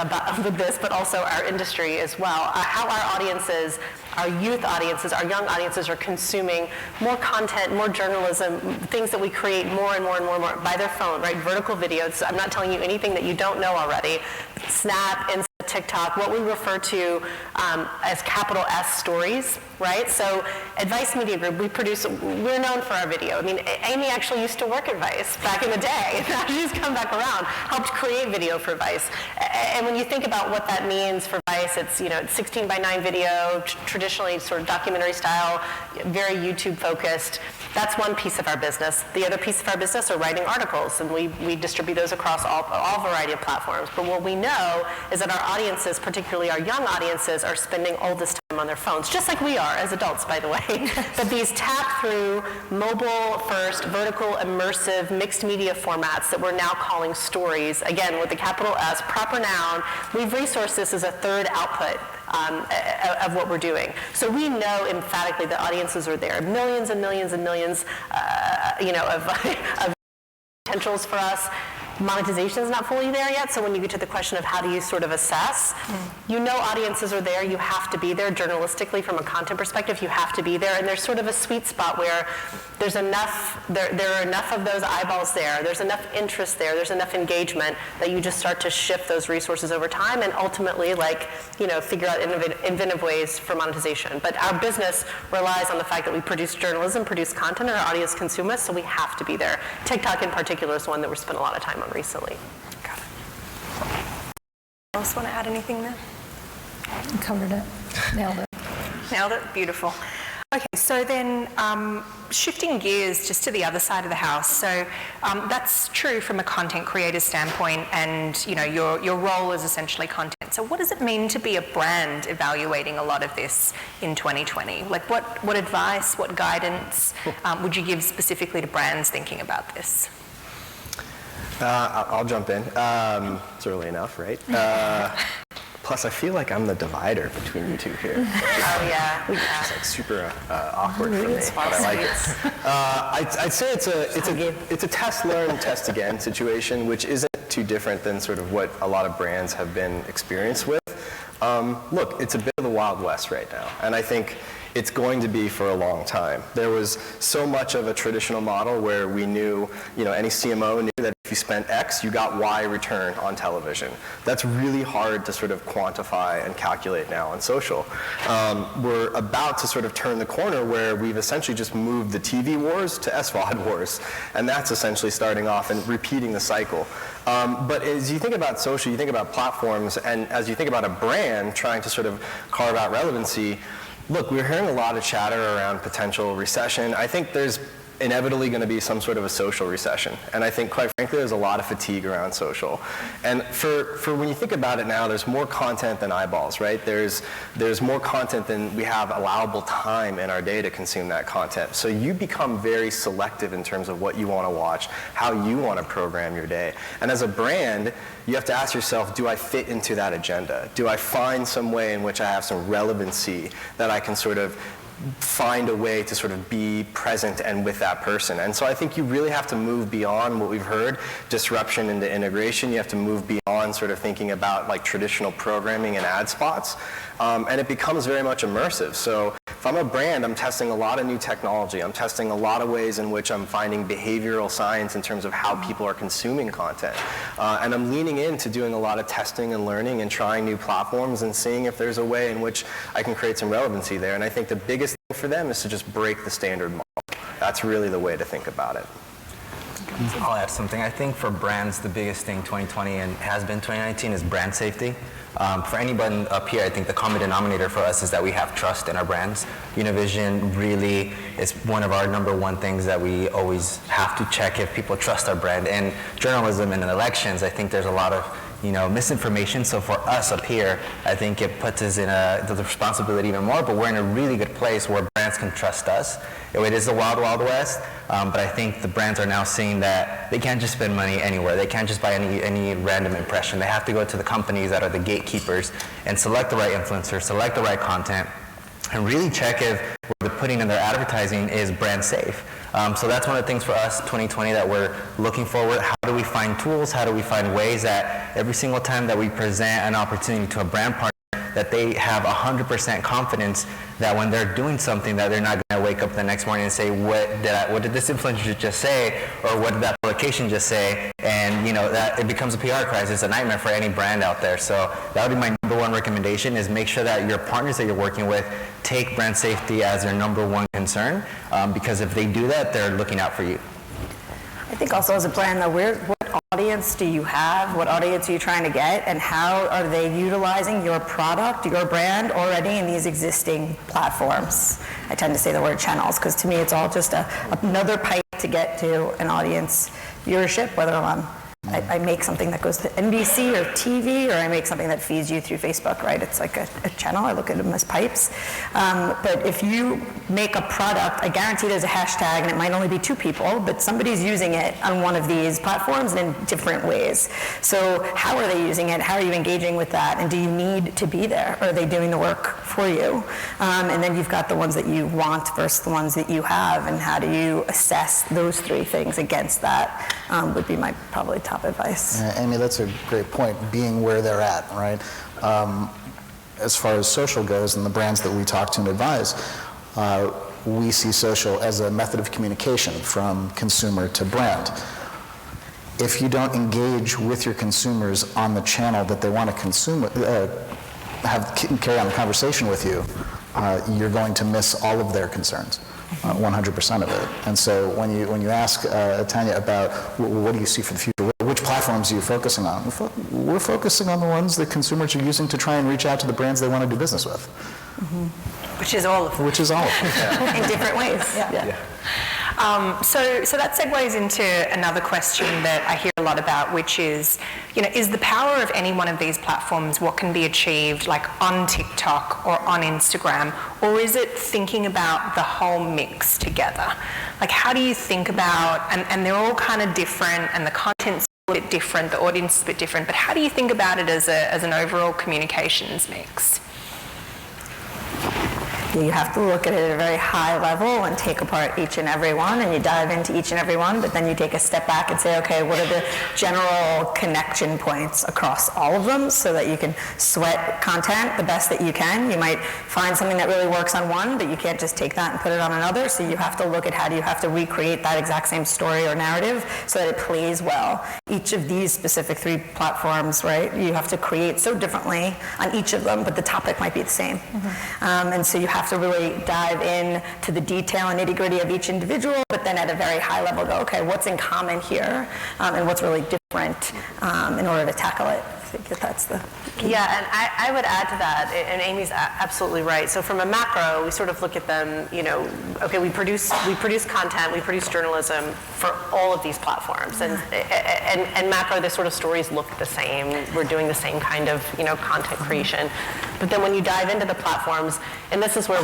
this, but also our industry as well. How our audiences, our youth audiences, our young audiences are consuming more content, more journalism, things that we create more and more and more and more by their phone, right? Vertical videos. I'm not telling you anything that you don't know already. Snap, Insta, TikTok, what we refer to as capital S stories, right? So Advice Media Group, we're known for our video. I mean, Amy actually used to work at Vice back in the day. Now she's come back around, helped create video for Vice. And when you think about what that means for Vice, it's 16 by 9 video, traditionally sort of documentary style, very YouTube focused. That's one piece of our business. The other piece of our business are writing articles, and we distribute those across all variety of platforms. But what we know is that our audiences, particularly our young audiences, are spending all this time on their phones, just like we are as adults, by the way. But these tap-through, mobile-first, vertical, immersive, mixed media formats that we're now calling stories, again, with the capital S, proper noun, we've resourced this as a third output of what we're doing. So we know emphatically that audiences are there. Millions and millions and millions of potentials for us. Monetization is not fully there yet, so when you get to the question of how do you sort of assess, you know audiences are there, you have to be there journalistically from a content perspective, you have to be there, and there's sort of a sweet spot where there's enough, there are enough of those eyeballs there's enough interest there's enough engagement that you just start to shift those resources over time and ultimately figure out inventive ways for monetization. But our business relies on the fact that we produce journalism, produce content, and our audience consume us, so we have to be there. TikTok in particular is one that we're spending a lot of time on recently. Got it. Else want to add anything there? You covered it. Nailed it. Nailed it. Beautiful. Okay, so then shifting gears just to the other side of the house. So that's true from a content creator standpoint, and your role is essentially content. So what does it mean to be a brand evaluating a lot of this in 2020? Like what advice, what guidance would you give specifically to brands thinking about this? I'll jump in. It's early enough, right? Plus, I feel like I'm the divider between you two here. Oh, yeah. It's super awkward for me, but I like it. I'd say it's a test, learn, test again situation, which isn't too different than sort of what a lot of brands have been experienced with. Look, it's a bit of the Wild West right now, and I think it's going to be for a long time. There was so much of a traditional model where we knew, any CMO knew that if you spent X, you got Y return on television. That's really hard to sort of quantify and calculate now on social. We're about to sort of turn the corner where we've essentially just moved the TV wars to SVOD wars, and that's essentially starting off and repeating the cycle. But as you think about social, you think about platforms, and as you think about a brand trying to sort of carve out relevancy, look, we're hearing a lot of chatter around potential recession. I think there's inevitably going to be some sort of a social recession. And I think, quite frankly, there's a lot of fatigue around social. And for when you think about it now, there's more content than eyeballs, right? There's more content than we have allowable time in our day to consume that content. So you become very selective in terms of what you want to watch, how you want to program your day. And as a brand, you have to ask yourself, do I fit into that agenda? Do I find some way in which I have some relevancy that I can sort of find a way to sort of be present and with that person? And so I think you really have to move beyond what we've heard, disruption into integration. You have to move beyond sort of thinking about like traditional programming and ad spots. And it becomes very much immersive. So if I'm a brand, I'm testing a lot of new technology. I'm testing a lot of ways in which I'm finding behavioral science in terms of how people are consuming content. And I'm leaning into doing a lot of testing and learning and trying new platforms and seeing if there's a way in which I can create some relevancy there. And I think the biggest thing for them is to just break the standard model. That's really the way to think about it. I'll add something. I think for brands, the biggest thing 2020 and has been 2019 is brand safety. For anyone up here, I think the common denominator for us is that we have trust in our brands. Univision really is one of our #1 things that we always have to check if people trust our brand. And journalism and in elections, I think there's a lot of misinformation. So for us up here, I think it puts us in the responsibility even more, but we're in a really good place where brands can trust us. It is the wild, wild west, but I think the brands are now seeing that they can't just spend money anywhere. They can't just buy any random impression. They have to go to the companies that are the gatekeepers and select the right influencers, select the right content, and really check if what they're putting in their advertising is brand safe. So that's one of the things for us, 2020, that we're looking forward. How do we find tools? How do we find ways that every single time that we present an opportunity to a brand partner, that they have 100% confidence that when they're doing something that they're not going to wake up the next morning and say, what did this influencer just say, or what did that publication just say? And that it becomes a PR crisis, it's a nightmare for any brand out there. So that would be my #1 recommendation, is make sure that your partners that you're working with take brand safety as their #1 concern, because if they do that, they're looking out for you. I think also as a brand, though, what audience do you have? What audience are you trying to get? And how are they utilizing your product, your brand, already in these existing platforms? I tend to say the word channels, because to me it's all just another pipe to get to an audience viewership, whether I make something that goes to NBC or TV, or I make something that feeds you through Facebook, right? It's like a channel. I look at them as pipes. But if you make a product, I guarantee there's a hashtag, and it might only be 2 people, but somebody's using it on one of these platforms and in different ways. So how are they using it? How are you engaging with that? And do you need to be there? Or are they doing the work for you? And then you've got the ones that you want versus the ones that you have, and how do you assess those 3 things against that would be my probably top advice. Amy, that's a great point, being where they're at, right? As far as social goes and the brands that we talk to and advise, we see social as a method of communication from consumer to brand. If you don't engage with your consumers on the channel that they want to consume, carry on the conversation with you, you're going to miss all of their concerns. 100% of it. And so when you ask Tanya about what do you see for the future, which platforms are you focusing on? We're focusing on the ones that consumers are using to try and reach out to the brands they want to do business with. Mm-hmm. Which is all of them. Which is all of them. Yeah. In different ways. Yeah. So that segues into another question that I hear a lot about, which is, is the power of any one of these platforms what can be achieved like on TikTok or on Instagram, or is it thinking about the whole mix together? Like, how do you think about, and they're all kind of different, and the content's a bit different, the audience is a bit different, but how do you think about it as an overall communications mix? You have to look at it at a very high level and take apart each and every one, and you dive into each and every one, but then you take a step back and say, okay, what are the general connection points across all of them, so that you can sweat content the best that you can. You might find something that really works on one, but you can't just take that and put it on another, so you have to look at how do you have to recreate that exact same story or narrative so that it plays well. Each of these specific 3 platforms, right, you have to create so differently on each of them, but the topic might be the same. Mm-hmm. And so you have to really dive in to the detail and nitty-gritty of each individual, but then at a very high level go, okay, what's in common here, and what's really different in order to tackle it. think that that's the Yeah, and I would add to that, and Amy's absolutely right. So from a macro, we sort of look at them, okay, we produce content, we produce journalism for all of these platforms, and macro, the sort of stories look the same. We're doing the same kind of, content creation. But then when you dive into the platforms, and this is where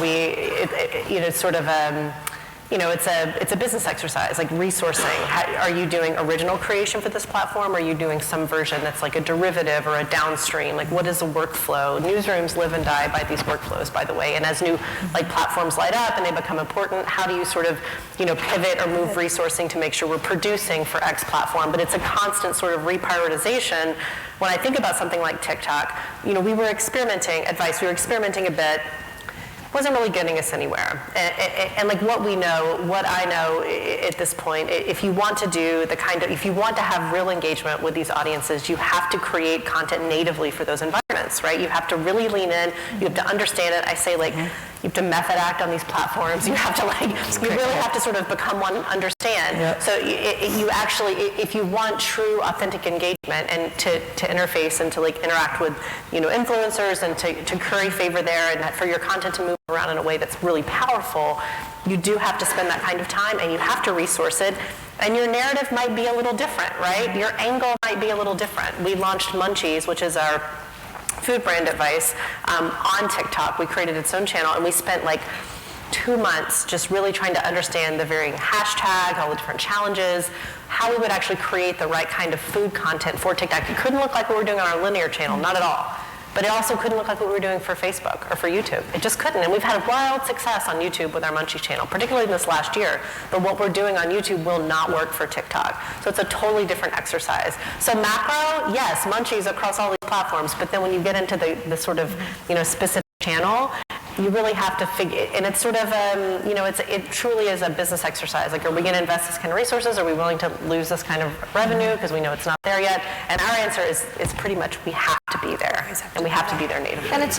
it's a business exercise, like resourcing. Are you doing original creation for this platform? Or are you doing some version that's like a derivative or a downstream? Like, what is a workflow? Newsrooms live and die by these workflows, by the way. And as new platforms light up and they become important, how do you sort of pivot or move resourcing to make sure we're producing for X platform? But it's a constant sort of reprioritization. When I think about something like TikTok, we were experimenting a bit. Wasn't really getting us anywhere. And like what I know at this point, if you want to do if you want to have real engagement with these audiences, you have to create content natively for those environments, right? You have to really lean in, you have to understand it. I say you have to method act on these platforms. You have to you really have to sort of become one, understand. Yep. So you actually, if you want true, authentic engagement and to interface and to interact with, influencers and to curry favor there and for your content to move around in a way that's really powerful, you do have to spend that kind of time and you have to resource it. And your narrative might be a little different, right? Your angle might be a little different. We launched Munchies, which is our food brand advice, on TikTok. We created its own channel, and we spent 2 months just really trying to understand the varying hashtags, all the different challenges, how we would actually create the right kind of food content for TikTok. It couldn't look like what we're doing on our linear channel, not at all. But it also couldn't look like what we were doing for Facebook or for YouTube. It just couldn't. And we've had wild success on YouTube with our Munchies channel, particularly in this last year. But what we're doing on YouTube will not work for TikTok. So it's a totally different exercise. So macro, yes, Munchies across all these platforms. But then when you get into the sort of specific channel, you really have to figure, and it's sort of, it truly is a business exercise. Are we going to invest this kind of resources? Are we willing to lose this kind of revenue because we know it's not there yet? And our answer is pretty much we have to be there, and we have to be there natively. And it's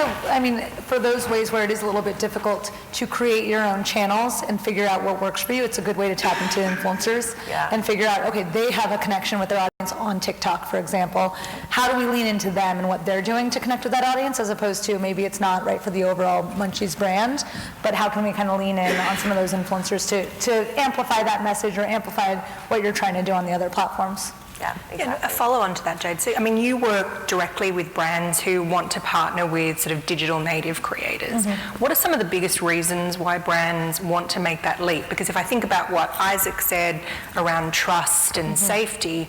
for those ways where it is a little bit difficult to create your own channels and figure out what works for you, it's a good way to tap into influencers and figure out, okay, they have a connection with their audience on TikTok, for example. How do we lean into them and what they're doing to connect with that audience, as opposed to maybe it's not right for the overall Munchies brand, but how can we kind of lean in on some of those influencers to amplify that message or amplify what you're trying to do on the other platforms? Yeah, exactly. Yeah, a follow-on to that, Jade. So, you work directly with brands who want to partner with sort of digital native creators. Mm-hmm. What are some of the biggest reasons why brands want to make that leap? Because if I think about what Isaac said around trust and safety,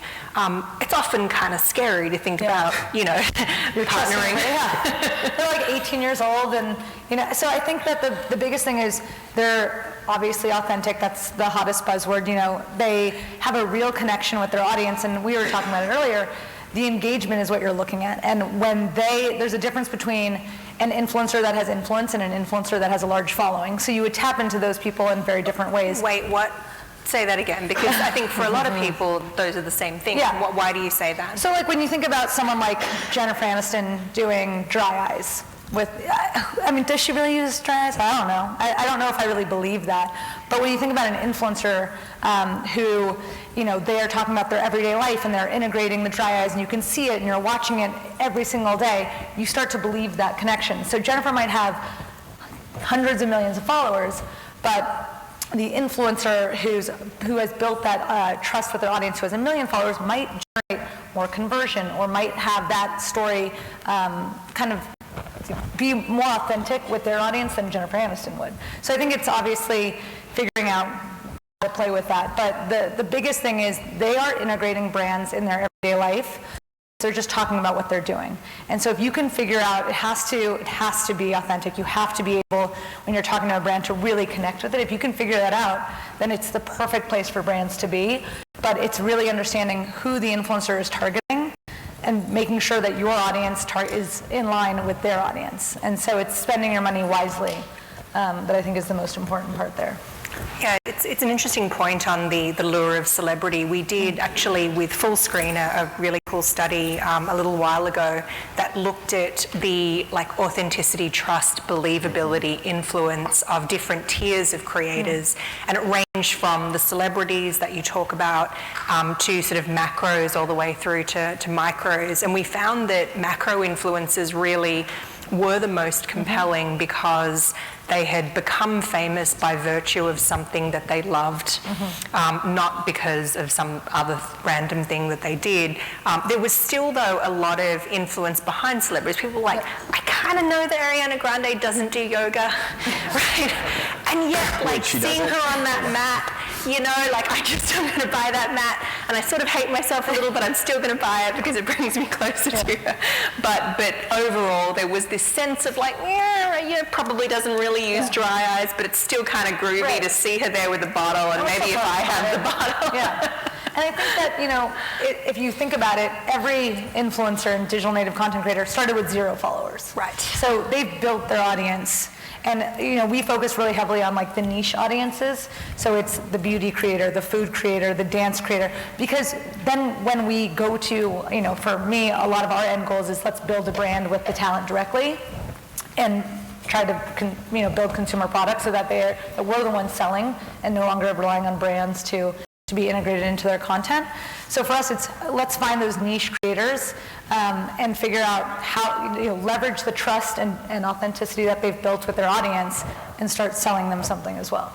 it's often kind of scary to think about, You're partnering. They're 18 years old, and so I think that the biggest thing is they're obviously authentic. That's the hottest buzzword. They have a real connection with their audience, and we were talking about it earlier. The engagement is what you're looking at, and when there's a difference between an influencer that has influence and an influencer that has a large following. So you would tap into those people in very different ways. Wait, what? Say that again, because I think for a lot of people, those are the same thing. Yeah. Why do you say that? So when you think about someone like Jennifer Aniston doing dry eyes, does she really use dry eyes? I don't know. I don't know if I really believe that. But when you think about an influencer who, they are talking about their everyday life and they're integrating the dry eyes and you can see it and you're watching it every single day, you start to believe that connection. So Jennifer might have hundreds of millions of followers, but the influencer who has built that trust with their audience, who has 1 million followers, might generate more conversion or might have that story kind of be more authentic with their audience than Jennifer Aniston would. So I think it's obviously figuring out how to play with that. But the biggest thing is they are integrating brands in their everyday life. They're just talking about what they're doing. And so if you can figure out, it has to be authentic. You have to be able, when you're talking to a brand, to really connect with it. If you can figure that out, then it's the perfect place for brands to be. But it's really understanding who the influencer is targeting and making sure that your audience is in line with their audience. And so it's spending your money wisely that I think is the most important part there. Yeah, it's an interesting point on the lure of celebrity. We did actually with Fullscreen a really cool study a little while ago that looked at the authenticity, trust, believability, influence of different tiers of creators, and it ranged range from the celebrities that you talk about to sort of macros all the way through to micros. And we found that macro influencers really were the most compelling because they had become famous by virtue of something that they loved, not because of some other random thing that they did. There was still, though, a lot of influence behind celebrities. People were like, I kind of know that Ariana Grande doesn't do yoga, right? And yet, like, seeing her on that mat, you know, like, I'm going to buy that mat, and I sort of hate myself a little, but I'm still going to buy it because it brings me closer to her. But overall, there was this sense of like, probably doesn't really use dry eyes, but it's still kind of groovy to see her there with the bottle, and maybe if I have the bottle. And I think that, you know, if you think about it, every influencer and digital native content creator started with 0 followers. Right. So they've built their audience. And, you know, we focus really heavily on like the niche audiences. So it's the beauty creator, the food creator, the dance creator. Because then when we go to, you know, for me, a lot of our end goals is let's build a brand with the talent directly and try to build consumer products so that we're the ones selling and no longer relying on brands to be integrated into their content. So for us, it's let's find those niche creators and figure out how, leverage the trust and authenticity that they've built with their audience and start selling them something as well.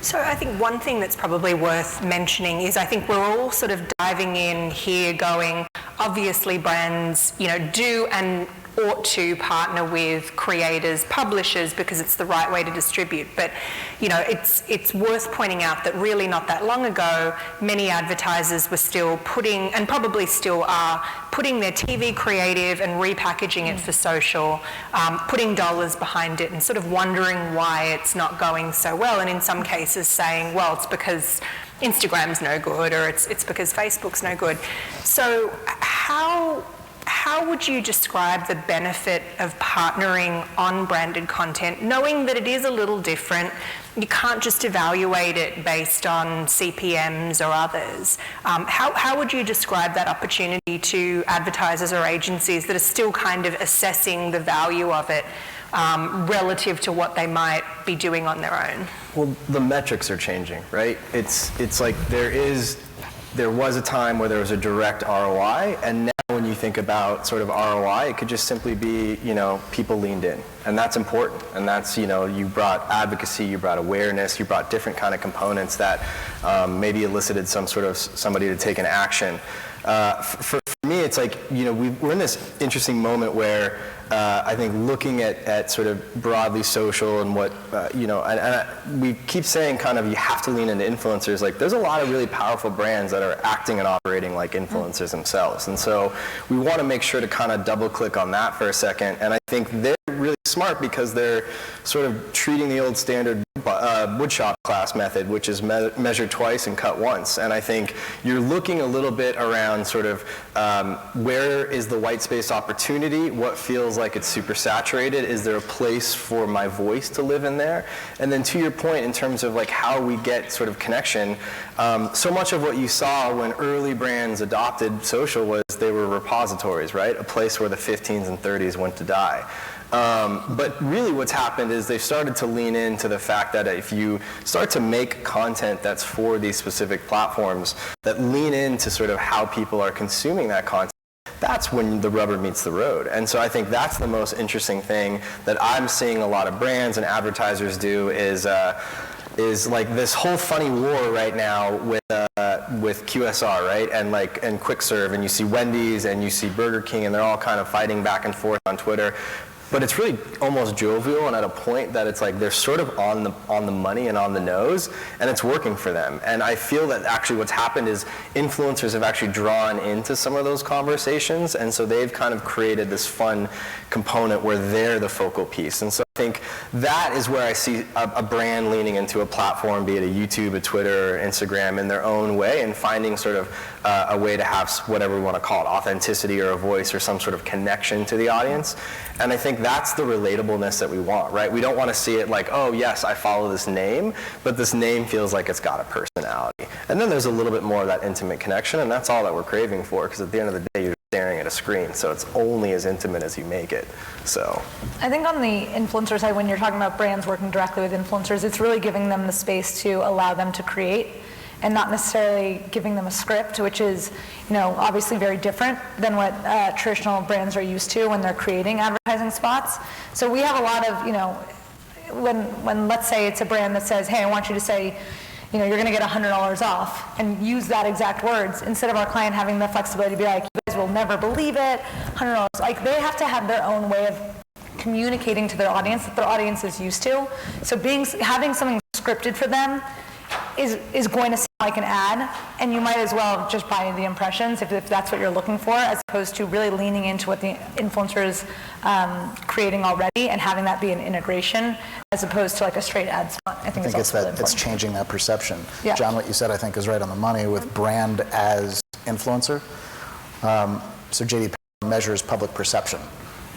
So I think one thing that's probably worth mentioning is I think we're all sort of diving in here going, obviously brands, do and ought to partner with creators, publishers, because it's the right way to distribute. But, it's worth pointing out that really not that long ago, many advertisers were still putting, and probably still are, putting their TV creative and repackaging it for social, putting dollars behind it and sort of wondering why it's not going so well. And in some cases saying, well, it's because Instagram's no good, or it's because Facebook's no good. So how would you describe the benefit of partnering on branded content, knowing that it is a little different? You can't just evaluate it based on CPMs or others. How would you describe that opportunity to advertisers or agencies that are still kind of assessing the value of it relative to what they might be doing on their own? Well, the metrics are changing, right? It's like there was a time where there was a direct ROI, and now when you think about sort of ROI, it could just simply be, people leaned in, and that's important. And that's, you brought advocacy, you brought awareness, you brought different kind of components that maybe elicited somebody to take an action. For me, it's like, we're in this interesting moment where I think looking at sort of broadly social and what, and we keep saying kind of you have to lean into influencers. Like there's a lot of really powerful brands that are acting and operating like influencers themselves. And so we want to make sure to kind of double click on that for a second. And I think they're really smart because they're sort of treating the old standard woodshop class method, which is measure twice and cut once. And I think you're looking a little bit around sort of where is the white space opportunity, what feels like it's super saturated, is there a place for my voice to live in there? And then to your point in terms of like how we get sort of connection, so much of what you saw when early brands adopted social was they were repositories, right? A place where the 15s and 30s went to die. But really what's happened is they've started to lean into the fact that if you start to make content that's for these specific platforms that lean into sort of how people are consuming that content, that's when the rubber meets the road. And so I think that's the most interesting thing that I'm seeing a lot of brands and advertisers do is like this whole funny war right now with QSR, right? And quick serve, and you see Wendy's and you see Burger King, and they're all kind of fighting back and forth on Twitter. But it's really almost jovial, and at a point that it's like they're sort of on the money and on the nose, and it's working for them. And I feel that actually what's happened is influencers have actually drawn into some of those conversations, and so they've kind of created this fun component where they're the focal piece. And so I think that is where I see a brand leaning into a platform, be it a YouTube, a Twitter, or Instagram, in their own way, and finding sort of a way to have whatever we want to call it, authenticity or a voice or some sort of connection to the audience. And I think that's the relatableness that we want, right? We don't want to see it like, oh yes, I follow this name, but this name feels like it's got a personality. And then there's a little bit more of that intimate connection, and that's all that we're craving for, because at the end of the day, you're staring at a screen, so it's only as intimate as you make it. So I think on the influencer side, when you're talking about brands working directly with influencers, it's really giving them the space to allow them to create and not necessarily giving them a script, which is, obviously very different than what traditional brands are used to when they're creating advertising spots. So we have a lot of, when let's say it's a brand that says, hey, I want you to say, you're going to get $100 off, and use that exact words, instead of our client having the flexibility to be like, you guys will never believe it, $100. Like, they have to have their own way of communicating to their audience that their audience is used to. So having something scripted for them is going to sound like an ad, and you might as well just buy the impressions if that's what you're looking for, as opposed to really leaning into what the influencer is creating already and having that be an integration as opposed to like a straight ad spot. I think it's really it's changing that perception. Yeah. John, what you said I think is right on the money with brand as influencer. So JD measures public perception,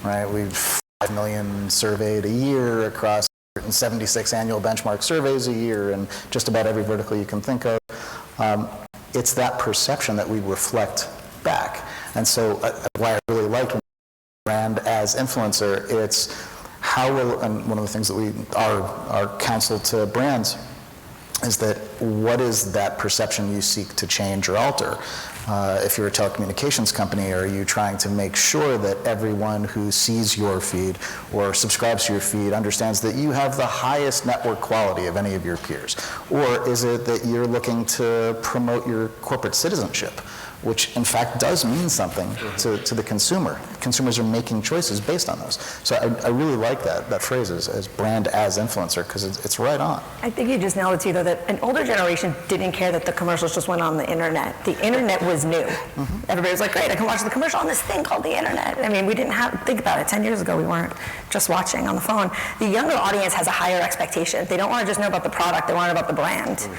right? We've 5 million surveyed a year across 176 annual benchmark surveys a year, and just about every vertical you can think of. It's that perception that we reflect back. And so why I really like brand as influencer, it's how will, and one of the things that our counsel to brands is that what is that perception you seek to change or alter? If you're a telecommunications company, are you trying to make sure that everyone who sees your feed or subscribes to your feed understands that you have the highest network quality of any of your peers? Or is it that you're looking to promote your corporate citizenship, which in fact does mean something to the consumer? Consumers are making choices based on those. So I really like that phrase as brand as influencer, because it's right on. I think you just nailed it too, though, that an older generation didn't care that the commercials just went on the internet. The internet was new. Everybody was like, great, I can watch the commercial on this thing called the internet. I mean, we didn't think about it. 10 years ago, we weren't just watching on the phone. The younger audience has a higher expectation. They don't want to just know about the product, they want to know about the brand.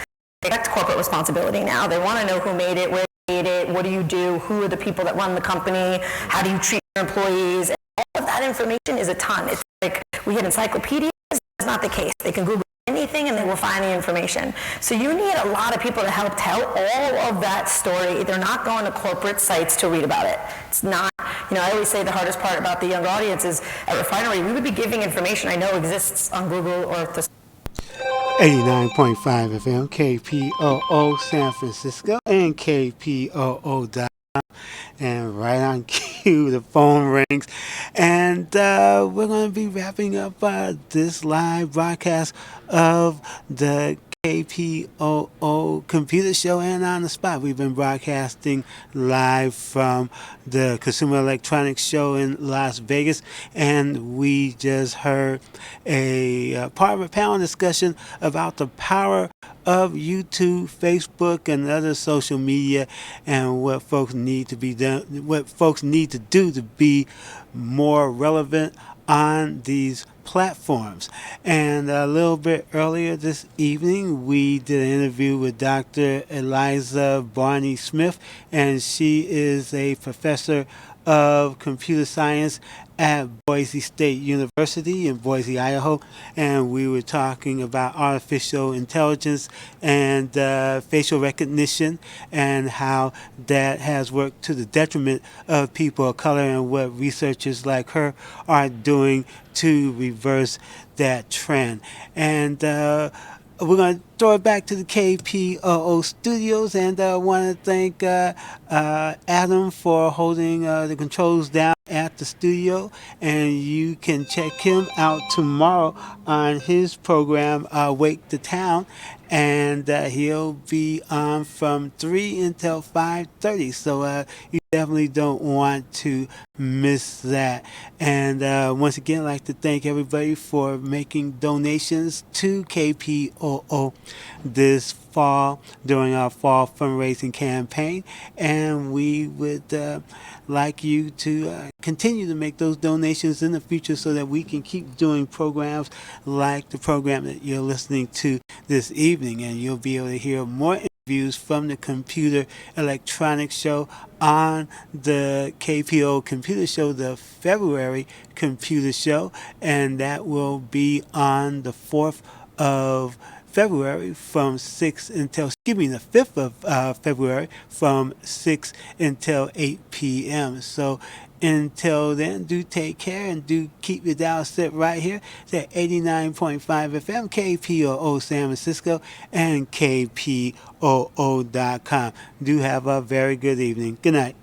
They expect corporate responsibility now. They want to know who made it, where you made it, what do you do, who are the people that run the company, how do you treat your employees. And all of that information is a ton. It's like we get encyclopedias. That's not the case. They can Google anything and they will find the information. So you need a lot of people to help tell all of that story. They're not going to corporate sites to read about it. It's not, I always say the hardest part about the younger audience is at Refinery, we would be giving information I know exists on Google or 89.5 FM, KPOO San Francisco, and KPOO.com. And right on cue, the phone rings. And we're going to be wrapping up this live broadcast of the KPOO Computer Show and On the Spot. We've been broadcasting live from the Consumer Electronics Show in Las Vegas, and we just heard a part of a panel discussion about the power of YouTube, Facebook, and other social media, and what folks need to be done, what folks need to do to be more relevant on these platforms. And a little bit earlier this evening, we did an interview with Dr. Eliza Barney Smith, and she is a professor of computer science at Boise State University in Boise, Idaho, and we were talking about artificial intelligence and facial recognition and how that has worked to the detriment of people of color and what researchers like her are doing to reverse that trend. And we're going to throw it back to the KPOO studios, and I want to thank Adam for holding the controls down at the studio, and you can check him out tomorrow on his program, Wake the Town, and he'll be on from 3 until 5:30, so you definitely don't want to miss that. And once again, I'd like to thank everybody for making donations to KPOO this fall during our fall fundraising campaign, and we would like you to continue to make those donations in the future so that we can keep doing programs like the program that you're listening to this evening, and you'll be able to hear more interviews from the Computer Electronics Show on the KPO Computer Show, the February Computer Show, and that will be on the 4th of February from 6 until, the 5th of February from 6 until 8 p.m. So until then, do take care and do keep your dial set right here. It's at 89.5 FM, KPOO San Francisco, and KPOO.com. Do have a very good evening. Good night.